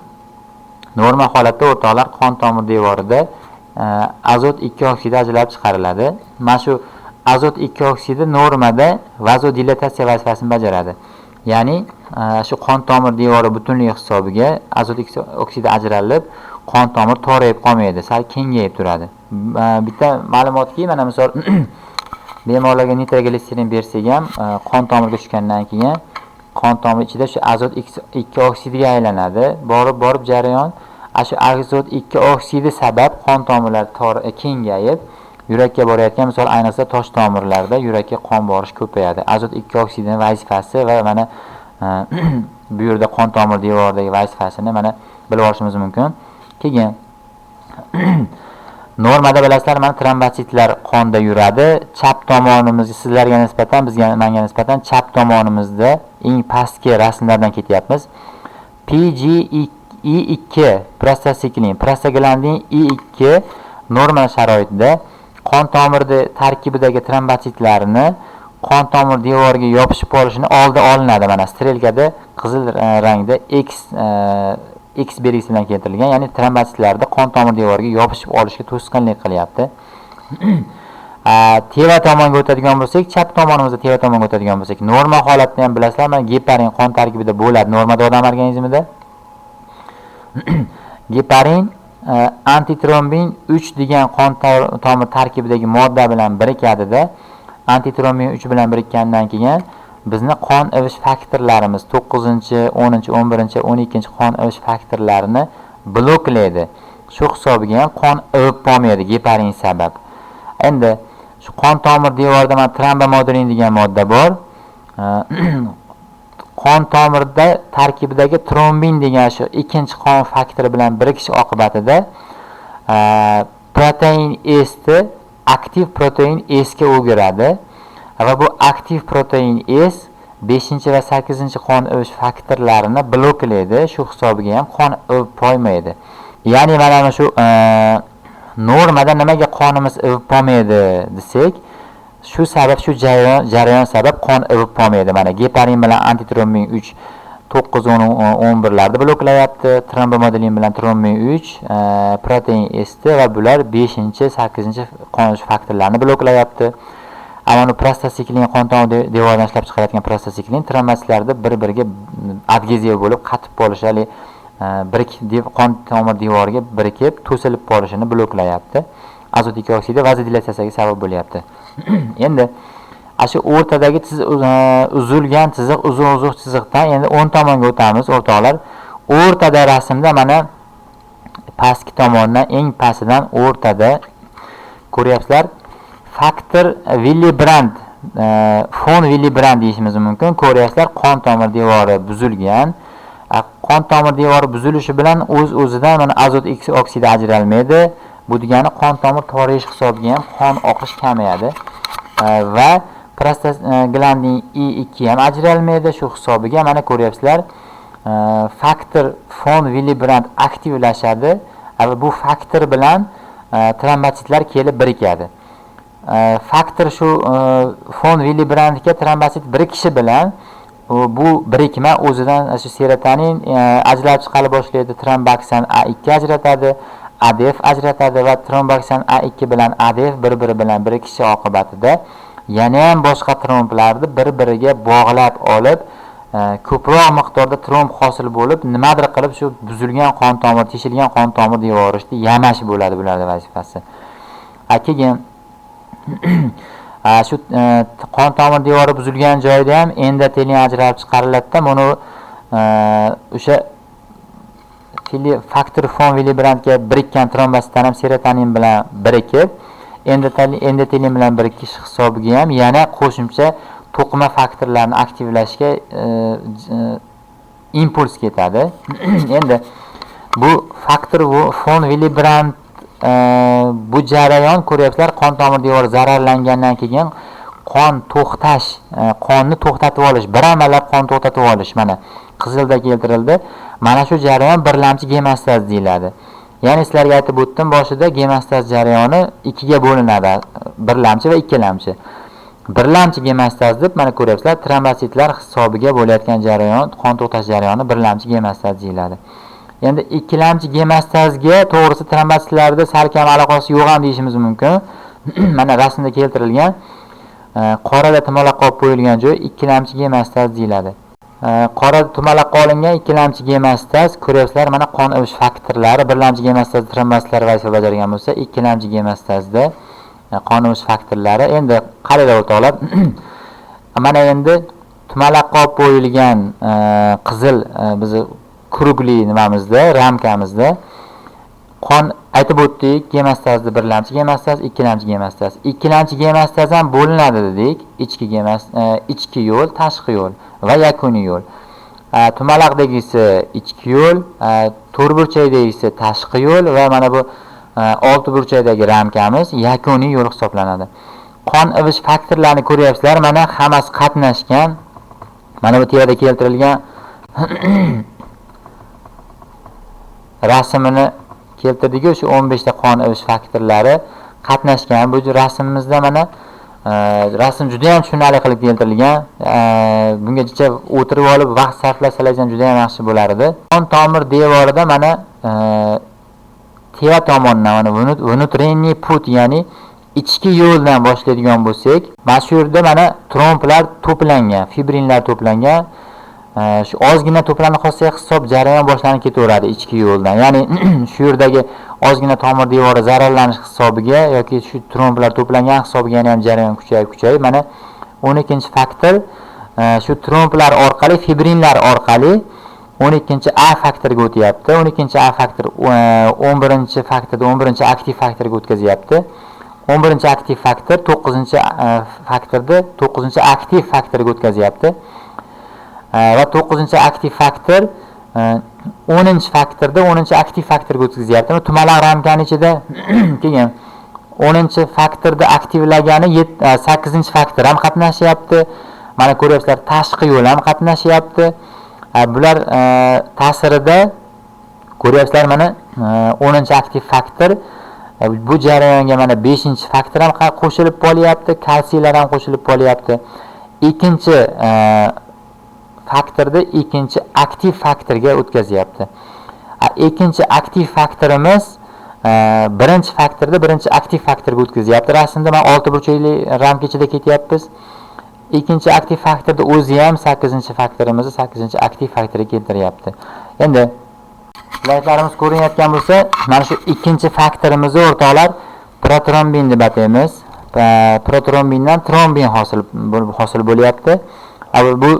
Normal holatda o'rtoqlar qon tomir devorida azot 2 oksidi ajralib chiqariladi. Mana shu azot 2 oksidi normada vazodilatatsiya vazifasini bajaradi. Ya'ni shu qon tomir devori butunligi hisobiga azot 2 oksidi ajralib, qon tomir torayib qolmaydi, sal kengayib turadi. Bitta ma'lumotki, mana misol bemorlarga nitrogliserin bersak ham, qon tomirga tushgandan keyin qon tomir ichida shu azot 2 oksidiga aylanadi. Borib jarayon shu azot 2 oksidi sabab qon tomirlari kengayib, yurakka borayotgan, misol ayniqsa tosh tomirlarda yurakka qon borish ko'payadi. Azot 2 oksidining vazifasi va mana bu yerda qon tomir devoridagi vazifasini mana bilib olishimiz mumkin. Keyin normada bilasizlar, mana trombositlar qonda yuradi. Chap tomonimizga, sizlarga nisbatan, menga nisbatan chap tomonimizda eng pastki rasmlardan ketyapmiz. PGE2 prostaglandin E2 normal sharoitda qon tomiri tarkibidagi trombositlarni qon tomir devoriga yopishib olishini oldi olinadi. Mana strelkada qizil rangda X belgisi bilan keltirilgan, ya'ni trombositlarda qon tomir devoriga yopishib olishga to'sqinlik qilyapti. Teva tomonga o'tadigan bo'lsak, chap tomonimizda teva tomonga o'tadigan bo'lsak, normal holatda ham bilasizlar, mana geparin qon tarkibida bo'ladi normada odam organizmida. Geparin antitrombin 3 degan qon tomir tarkibidagi modda bilan birikadida, antitrombin 3 bilan birikkandan keyin bizni qon ivish faktorlarimiz 9-11, 12 qon ivish faktorlarini bloklaydi. Shu hisobiga ham qon ivib qolmaydi geparin sabab. Endi shu qon tomir devorida mana trombomodulin degan modda bor. Qon tomirda tarkibidagi trombin degan shu ikkinchi qon faktori bilan birikish oqibatida protein S'ni aktiv protein S'ga o'giradi va bu aktiv protein S 5 va 8 qon ivish faktorlarini bloklaydi. Shu hisobiga ham qon ivib qolmaydi. Ya'ni mana shu normada nimaga qonimiz ivib qolmaydi desak, shu sabab, shu jarayon sabab qon ivib qolmaydi. Mana geparin bilan antitrombin 3 9, 10, 11larda bloklayapti. Trombomodulin bilan trombin 3 protein S'ni va bular 5, 8 qon ivish faktorlarini bloklayapti. Ammo prostasiklin qon tomir devoridan ishlab chiqarayotgan prostasiklin trombositlarda bir-biriga adgeziya bo'lib qatib qolishali, qon tomir devoriga birikib to'silib qolishini bloklayapti. Azot 2 oksidi vazodilatatsiyaga sabab bo'lyapti. Endi shu o'rtadagi uzilgan chiziq, uzuq chiziqdan endi 10 tomonga o'tamiz, o'rtoqlar. O'rtada rasmda mana pastki tomondan eng pastidan o'rtada ko'ryapsizlar. Faktor Willebrand, fon Willebrand deyishimiz mumkin. Ko'ryapsizlar, qon tomir devori buzilgan. Qon tomir devori buzilishi bilan o'z-o'zidan mana azot 2 oksidi ajralmaydi. Bu degani qon tomir toriyish hisobiga ham qon oqish kamayadi va prostaglandin E2 ham ajralmaydi. Shu hisobiga mana ko'ryapsizlar, faktor fon Willebrand aktivlashadi va bu faktor bilan trombositlar kelib birikadi. Faktor shu fon Willebrandga trombosit birikishi bilan bu birikma o'zidan shu serotonin ajralib chiqara boshlaydi. Tromboksan A2 ajratadi, ADF ajratadi va tromboksan A2 bilan ADF bir-biri bilan birikishi oqibatida yana ham boshqa tromblarni bir-biriga bog'lab olib, ko'proq miqdorda tromb hosil bo'lib, nimadir qilib shu buzilgan qon tomir, teshilgan qon tomir devorishni yamash bo'ladi bularning vazifasi. Keyin shu qon tomir devori buzilgan joyda ham endotelin ajralib chiqariladi. Buni o'sha faktor fon Willebrandga birikkan trombositlar ham serotonin bilan birikib, endotelin bilan birikish hisobiga ham yana qo'shimcha to'qima faktorlarni aktivlashga impuls ketadi. Endi bu faktor fon Willebrand bu jarayon ko'ryapsizlar, qon tomir devori zararlangandan keyin qon to'xtash, qonni to'xtatib olish, bir amallab qon to'xtatib olish mana qizilda keltirildi. Mana shu jarayon birlamchi gemostaz deyiladi. Ya'ni sizlarga aytib o'tdim boshida, gemostaz jarayoni ikkiga bo'linadi, birlamchi va ikkilamchi. Birlamchi gemostaz deb mana ko'ryapsizlar, trombositlar hisobiga bo'layotgan jarayon, qon to'xtash jarayoni birlamchi gemostaz deyiladi. Endi ikkilamchi gemostazga to'g'risi trombositlarda salkam aloqasi yo'q ham deyishimiz mumkin. Mana rasmda keltirilgan qorada tumalaq qolib qo'yilgan joy ikkilamchi gemostaz deyiladi. Qora tumalaq qolingan ikkilamchi gemostaz ko'ryapsizlar, mana qon ivish faktorlari birlamchi gemostaz trombositlar vazifa bajargan bo'lsa, ikkilamchi gemostazda qon ivish faktorlari. Endi qaranglar o'rtoqlar. Mana endi tumalaq qolib qo'yilgan qizil bizni kurugli nimamizda, ramkamizda qon aytib o'tdik, gemostazda birlamchi gemostaz, ikkilamchi gemostaz. Ikkilamchi gemostaz ham bo'linadi dedik. Ichki yo'l, tashqi yo'l va yakuniy yo'l. Tumalaqdagisi ichki yo'l, to'rtburchakdagisi tashqi yo'l va mana bu olti burchakdagi ramkamiz yakuniy yo'l hisoblanadi. Qon ivish faktorlarini ko'ryapsizlar, mana hammasi qatnashgan. Mana bu terada keltirilgan rasmini keltirdik-ku, shu 15 ta qon ivish faktorlari qatnashgan. Bu rasmimizda mana rasm juda ham tushunarli qilib keltirilgan. Bungacha o'tirib olib vaqt sarflasangiz ham juda ham yaxshi bo'lar edi. Qon tomir devorida mana teva tomondan mana внутренний put, ya'ni ichki yo'ldan boshlaydigan bo'lsak, mana shu yerda mana tromblar to'plangan, fibrinlar to'plangan. Shu ozgina to'planib qolsa hisob jarayon boshlanib ketaveradi ichki yo'ldan. Ya'ni shu yerdagi ozgina tomir devori zararlanish hisobiga yoki shu tromblar to'plangan hisobiga ham jarayon kuchayib mana 12-faktor shu tromblar orqali, fibrinlar orqali 12A faktoriga o'tyapti. 12A faktor 11-faktorda 11-aktiv faktoriga o'tkazyapti. 11-aktiv faktor 9-faktorda 9-aktiv faktoriga o'tkazyapti. Va 9-aktiv faktor 10-faktorda 10-aktiv faktorga o'tkazyapti. Tumalaq ramkani ichida keyin 10-faktorda aktivlagani 8-faktor ham qatnashyapti. Mana ko'ryapsizlar, tashqi yo'l ham qatnashyapti. Bular ta'sirida ko'ryapsizlar, mana 10-aktiv faktor bu jarayonga mana 5-faktor ham qo'shilib qolyapti, kalsiylar ham qo'shilib qolyapti. Ikkinchi faktorda ikkinchi aktiv faktorga o'tkazyapti. Ikkinchi aktiv faktorimiz birinchi faktorda birinchi aktiv faktorga o'tkazyapti. Rasmda men 6 burchakli ramka ichida ketyapmiz. Ikkinchi aktiv faktorda o'zi ham 8-faktorimizni 8-aktiv faktorga keltiryapti. Endi slaydlarimiz ko'rinayotgan bo'lsa, mana shu ikkinchi faktorimizni o'rtoqlar protrombin deb ataymiz. Protrombindan trombin hosil bo'lyapti. Bu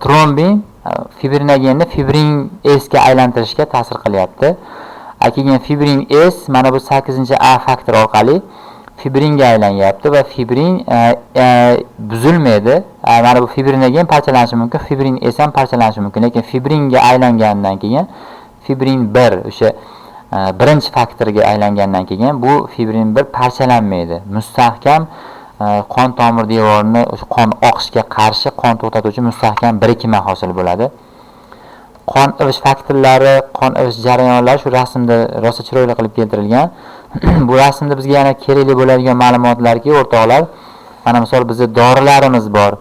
trombin fibrinogenni fibrin S ga aylantirishga ta'sir qilyapti. Keyin fibrin S mana bu 8-A faktor orqali fibringa aylanyapti va fibrin buzilmaydi. Mana bu fibrinogen parchalanishi mumkin, fibrin S ham parchalanishi mumkin, lekin fibringa aylangandan keyin fibrin 1 o'sha birinchi faktorga aylangandan keyin bu fibrin 1 parchalanmaydi. Mustahkam qon tomir devorini qon oqishiga qarshi qon to'xtatuvchi mustahkam birikma hosil bo'ladi. Qon ivish faktorlari, qon ivish jarayonlari shu rasmda rosa chiroyli qilib keltirilgan. Bu rasmda bizga yana kerakli bo'ladigan ma'lumotlarki, o'rtoqlar, mana misol bizda dorilarimiz bor.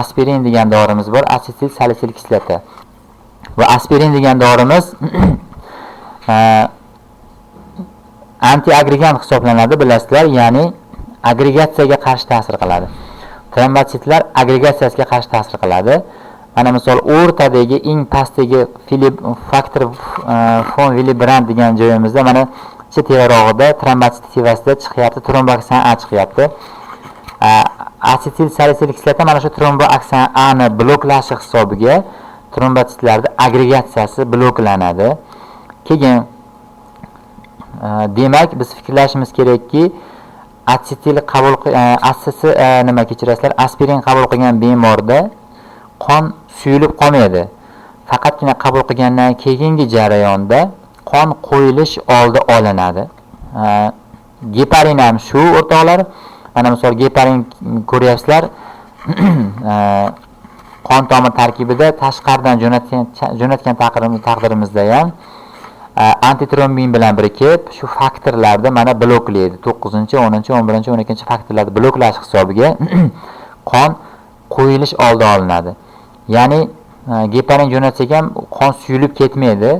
Aspirin degan dorimiz bor, asetil salisil kislota. Va aspirin degan dorimiz antiagregant hisoblanadi, bilasizlar, ya'ni agregatsiyaga qarshi ta'sir qiladi. Trombositlar agregatsiyasiga qarshi ta'sir qiladi. Mana misol o'rtadagi eng pastdagi faktor fon Willebrand degan joyimizda mana shu tevarog'ida trombosit tevasida chiqyapti, tromboksan A chiqyapti. Asetil salisil kislota mana shu tromboksan A ni bloklashi hisobiga trombositlarda agregatsiyasi bloklanadi. Keyin demak biz fikrlashimiz kerakki, aspirin qabul qilgan bemorda qon suyulib qolmaydi. Faqatgina qabul qilgandan keyingi jarayonda qon qo'yilish oldi olinadi. Geparin ham shu o'rtoqlar. Mana misol geparin ko'ryapsizlar. Qon tomir tarkibida tashqaridan jo'natgan taqdirimizda ham antitrombin bilan birikib shu faktorlarni mana bloklaydi. 9-chi, 10-chi, 11-chi, 12-chi faktorlarni bloklash hisobiga qon qo'yilish oldi olinadi. Ya'ni geparin jo'natsak ham qon suyulib ketmaydi.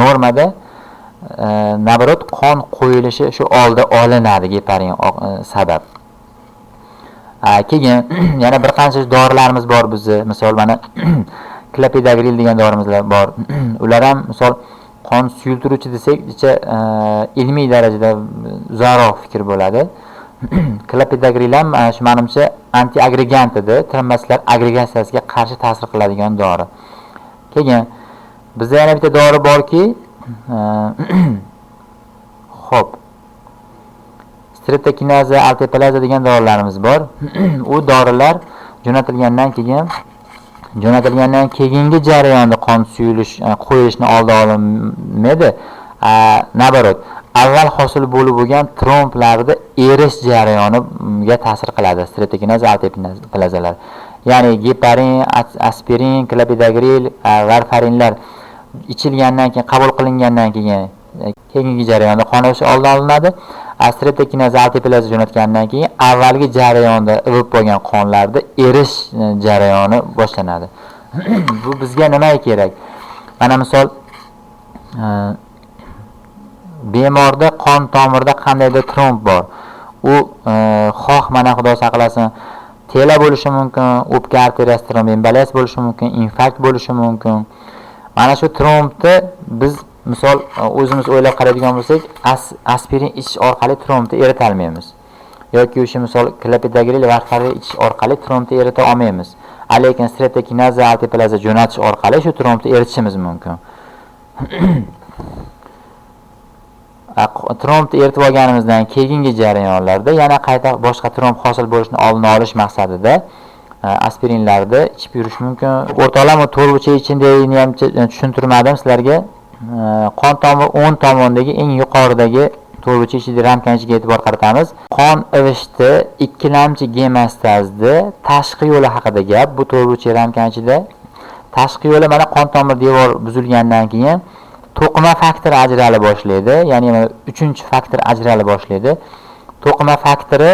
Normada nabarot qon qo'yilishi shu oldi olinadi geparin sabab. Keyin yana bir qancha dorilarimiz bor bizni. Misol mana klopidagril degan dorimiz bor. Ular ham misol qon suyultiruvchi desak, ilmiy darajada uzoqroq fikr bo'ladi. Klopidagril ham shu menimcha antiagregant edi, trimmaslar agregatsiyasiga qarshi ta'sir qiladigan dori. Keyin bizda yana bitta dori borki, xo'p. Streptokinaza, alteplaza degan dorilarimiz bor. U dorilar jo'natilgandan keyingi jarayonda qon suyulish, qo'yilishni oldi olinmaydi. Nabarot, avval hosil bo'lib bo'lgan tromblarda erish jarayoniga ta'sir qiladi streptokinaza, alteplazalar. Ya'ni geparin, aspirin, klopidagril, varfarinlar ichilgandan keyin, qabul qilingandan keyin keyingi jarayonda qon erishi oldi olinadi. Streptokinaza, alteplaza jo'natgandan keyin avvalgi jarayonda ivib bo'lgan qonlarda erish jarayoni boshlanadi. Bu bizga nima kerak? Mana misol bemorda qon tomirida qandaydir tromb bor. U xoh mana Xudo saqlasin, tela bo'lishi mumkin, o'pka arteriyasi trombemboliyasi bo'lishi mumkin, infarkt bo'lishi mumkin. Mana shu trombni biz misol o'zimiz o'ylab qaraydigan bo'lsak, aspirin ichish orqali trombni erita olmaymiz. Yoki o'sha misol klopidagril varfarin ichish orqali trombni erita olmaymiz. Lekin streptokinaza, alteplaza jo'natish orqali shu trombni eritishimiz mumkin. Trombni eritib olganimizdan keyingi jarayonlarda yana qayta boshqa tromb hosil bo'lishini oldini olish maqsadida aspirinlarni ichib yurish mumkin. O'rtoqlar, to'rtburchak ichidagini ham tushuntirmadim sizlarga. Qon tomir 10 tomondagi eng yuqoridagi to'rtburchak ichidagi ramkaning ichiga e'tibor qaratamiz. Qon ivishdi, ikkilamchi gemostazda tashqi yo'li haqida gap. Bu to'rtburchak ramkaning ichida tashqi yo'li mana qon tomir devor buzilgandan keyin to'qima faktori ajrala boshlaydi. Ya'ni 3-faktor ajrala boshlaydi. To'qima faktori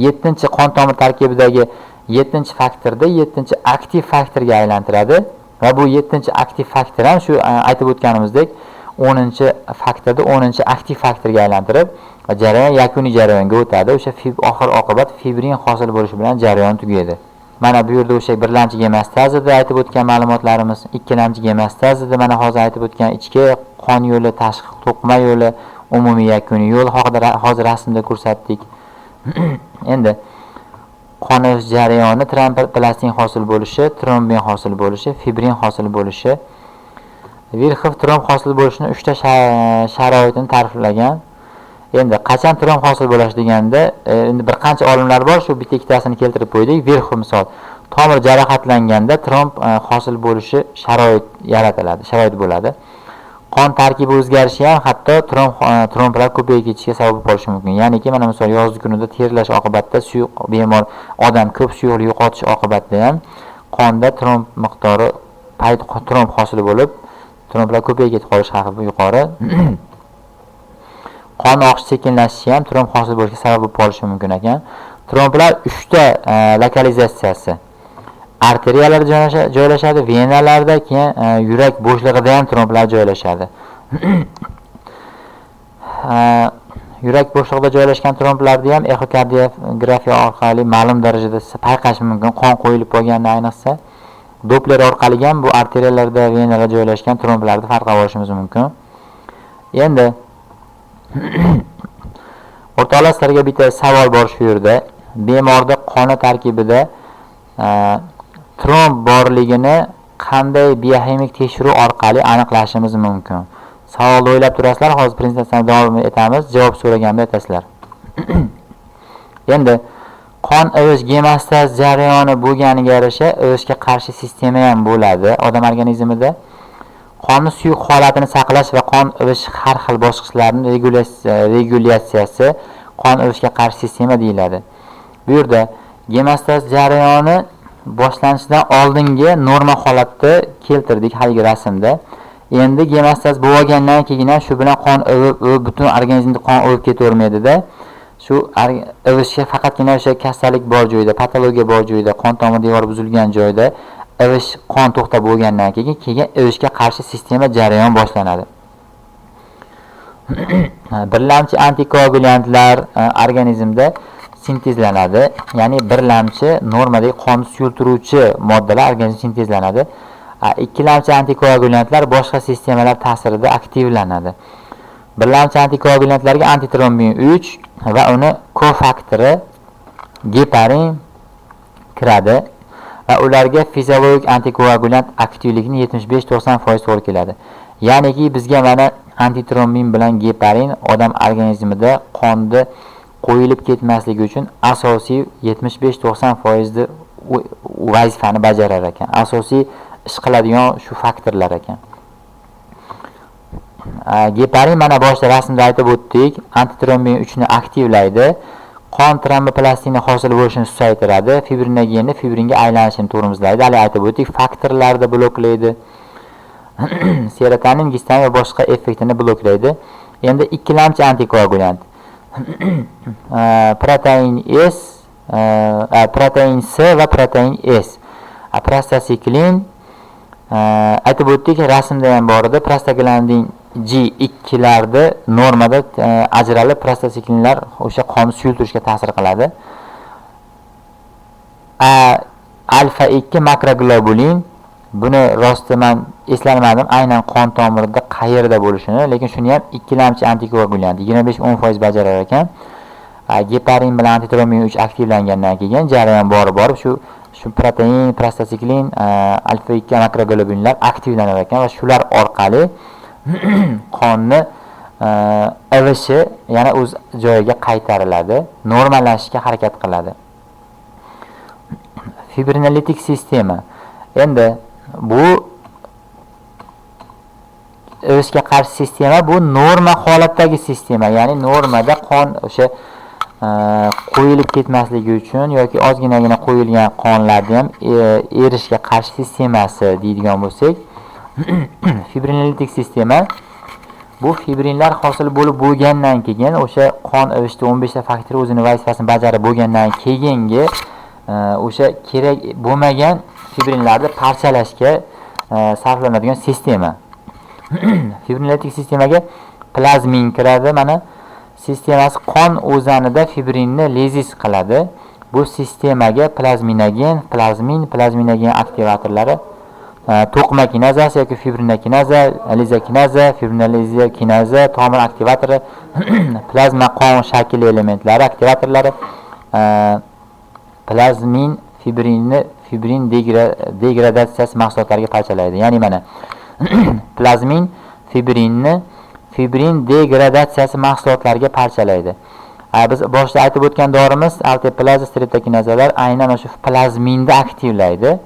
7-qon tomir tarkibidagi 7-faktorda 7-aktiv faktorga aylantiradi va bu 7-aktiv faktor ham shu aytib o'tganimizdek 10-faktorda 10-aktiv faktorga aylantirib jarayon yakuniy jarayonga o'tadi. O'sha oxir oqibat fibrin hosil bo'lishi bilan jarayon tugaydi. Mana bu yerda o'sha birlamchi gemostazida aytib o'tgan ma'lumotlarimiz, ikkilamchi gemostazida mana hozir aytib o'tgan ichki qon yo'li, tashqi to'qima yo'li, umumiy yakuniy yo'l haqida hozir rasmda ko'rsatdik. Endi qon erish jarayoni tromboplastin hosil bo'lishi, trombin hosil bo'lishi, fibrin hosil bo'lishi, Virxov tromb hosil bo'lishini 3 ta sharoitini ta'riflagan. Endi qachon tromb hosil bo'lish deganda, endi bir qancha olimlar bor, shu bitta ikkitasini keltirib qo'ydik. Virxov misol, tomir jarohatlanganda tromb hosil bo'lishi sharoit yaratiladi, sharoit bo'ladi. Qon tarkibi o'zgarishi ham hatto tromblar ko'payib ketishiga sabab bo'lishi mumkin. Ya'niki mana misol yozgi kunida terilash oqibatida suyuq bemor odam ko'p suyuqlik yo'qotish oqibatida ham qonda tromb miqdori tromb hosil bo'lib, tromblar ko'payib ketib qolish xavfi yuqori. Qon oqishi sekinlashishi ham tromb hosil bo'lishiga sabab bo'lib qolishi mumkin ekan. Tromblar 3 ta lokalizatsiyasi. Arteriyalarda joylashadi, venalarda, keyin yurak bo'shlig'ida ham tromblar joylashadi. Yurak bo'shlig'ida joylashgan tromblarni ham ekokardiografiya orqali ma'lum darajada payqash mumkin. Qon qo'yilib qolganda ayniqsa Doppler orqali ham bu arteriyalarda, venalarda joylashgan tromblarni farqlab olishimiz mumkin. Endi o'rtoqlar, sizlarga bitta savol bor shu yerda. Bemorda qoni tarkibida tromb borligini qanday bioximik tekshiruv orqali aniqlashimiz mumkin? Savolni o'ylab turasizlar, hozir prezentatsiyani davom etamiz, javob so'raganda aytasizlar. Endi qon ivish gemostaz jarayoni bo'lganiga yarasha ivishga qarshi sistema ham bo'ladi odam organizmida. qonni suyuq holatini saqlash va qon ivish har xil bosqichlarning regulyatsiyasi qon ivishga qarshi sistema deyiladi. Bu yerda gemostaz jarayoni boshlanishidan oldingi norma holatni keltirdik haligi rasmda. Endi gemostaz bo'lgandan keyin ham shu bilan qon ivib butun organizmda qon ivib ketavermaydi-da. Shu ivishga faqatgina o'sha kasallik bor joyda, patologiya bor joyda, qon tomir devori buzilgan joyda ivish qon to'xtab bo'lgandan keyin ivishga qarshi sistema jarayon boshlanadi. Birlamchi antikoagulantlar organizmda sintezlanadi. Ya'ni birlamchi normadagi qonni suyultiruvchi moddalar organizmda sintezlanadi. Ikkilamchi antikoagulantlar boshqa sistemalar ta'sirida aktivlanadi. Birlamchi antikoagulantlarga antitrombin 3 va uni kofaktori geparin kiradi va ularga fiziologik antikoagulant aktivligining 75-90% to'g'ri keladi. Ya'niki bizga mana antitrombin bilan geparin odam organizmida qonni qo'yilib ketmasligi uchun asosiy 75-90% vazifani bajarar ekan. Asosiy ish qiladigan shu faktorlar ekan. Geparin mana boshda rasmda aytib o'tdik, antitrombin 3 ni aktivlaydi, qon tromboplastina hosil bo'lishini susaytiradi, fibrinogenni fibringa aylanishini tormozlaydi. Hali aytib o'tdik, faktorlarni bloklaydi. Serotonin, gistamin va boshqa effektini bloklaydi. Endi ikkilamchi antikoagulant. Protein S, protein C va protein S. Prostacyclin aytib o'tdik, rasmda ham bor edi. Prostaglandin G2 larda normada ajralib prostacyclinlar o'sha qonni suyultirishga ta'sir qiladi. Alfa 2 makroglobulin, buni rosti men eslamadim aynan qon tomirida qayerda bo'lishini, lekin shuni ham ikkilamchi antikoagulant 25-10% bajarar ekan. Geparin bilan antitrombin 3 aktivlangandan keyin jarayon borib shu protein, prostacyclin, alfa 2 makroglobulinlar aktivlanar ekan va shular orqali qonni ivishi yana o'z joyiga qaytariladi, normallashishga harakat qiladi. Fibrinolitik sistema. Endi bu ivishga qarshi sistema, bu norma holatdagi sistema, ya'ni normada qon o'sha qo'yilib ketmasligi uchun yoki ozginagina qo'yilgan qonlarni ham erishga qarshi sistemasi deydigan bo'lsak, fibrinolitik sistema bu fibrinlar hosil bo'lib bo'lgandan keyin o'sha qon ivishda 15 ta faktor o'zini vazifasini bajarib bo'lgandan keyingi o'sha kerak bo'lmagan fibrinlarni parchalashga sarflanadigan sistema. Fibrinolitik sistemaga plazmin kiradi. Mana sistemasi qon o'zanida fibrinni lizis qiladi. Bu sistemaga plazminogen, plazminogen aktivatorlari, to'qima kinazasi yoki fibrinokinasa, lizokinaza, fibrinoliza kinaza, tomir aktivatori, plazma qon shakli elementlari aktivatorlari, plazmin fibrin degradatsiyasi mahsulotlariga parchalaydi. Ya'ni mana plazmin fibrin degradatsiyasi mahsulotlariga parchalaydi. Biz boshda aytib o'tgan dorimiz alteplaza streptokinazalar aynan o'sha plazminni aktivlaydi.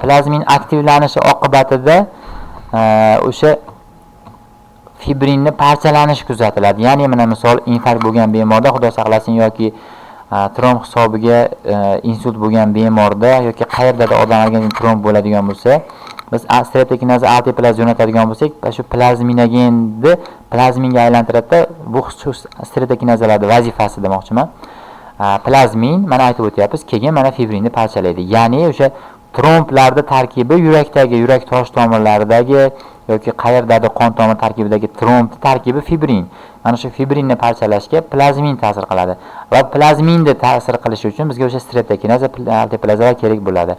Plazmin aktivlanishi oqibatida o'sha fibrinni parchalanishi kuzatiladi. Ya'ni mana misol infarkt bo'lgan bemorda, xudo saqlasin, yoki tromb hisobiga insult bo'lgan bemorda yoki qayerdadir odam organizmi tromb bo'ladigan bo'lsa, biz streptokinaza alteplaz jo'natadigan bo'lsak, shu plazminogenni plazminga aylantiradi. Bu streptokinazalarning vazifasi demoqchiman. Plazmin mana aytib o'tyapmiz, keyin mana fibrinni parchalaydi. Ya'ni o'sha tromblarning tarkibi yurak tosh tomirlaridagi yoki qayerdadir qon tomir tarkibidagi tromb tarkibi fibrin. Mana shu fibrinni parchalashga plazmin ta'sir qiladi. Va plazminni ta'sir qilishi uchun bizga o'sha streptokinaza, alteplazalar kerak bo'ladi.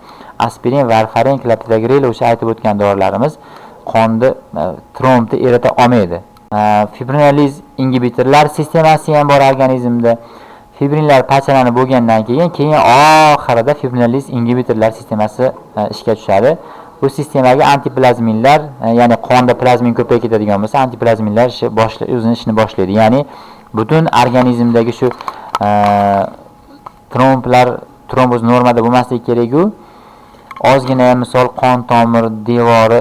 Aspirin, varfarin, clopidogrel o'sha aytib o'tgan dorilarimiz qonni trombni erita olmaydi. Fibrinoliz ingibitorlar sistemasi ham bor organizmda. Fibrinlar parchalanib bo'lgandan keyin oxirida fibrinoliz ingibitorlar sistemasi ishga tushadi. Bu sistemaga antiplazminlar, ya'ni qonda plazmin ko'payib ketadigan bo'lsa, antiplazminlar o'zini ishini boshlaydi. Ya'ni butun organizmdagi shu tromboz normada bo'lmasligi kerak-ku. Ozgina misol qon tomir devori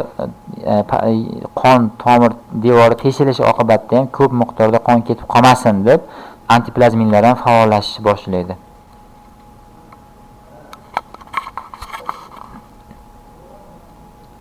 qon tomir devori teshilishi oqibatida ham ko'p miqdorda qon ketib qolmasin deb antiplazminlar ham faollashishni boshlaydi.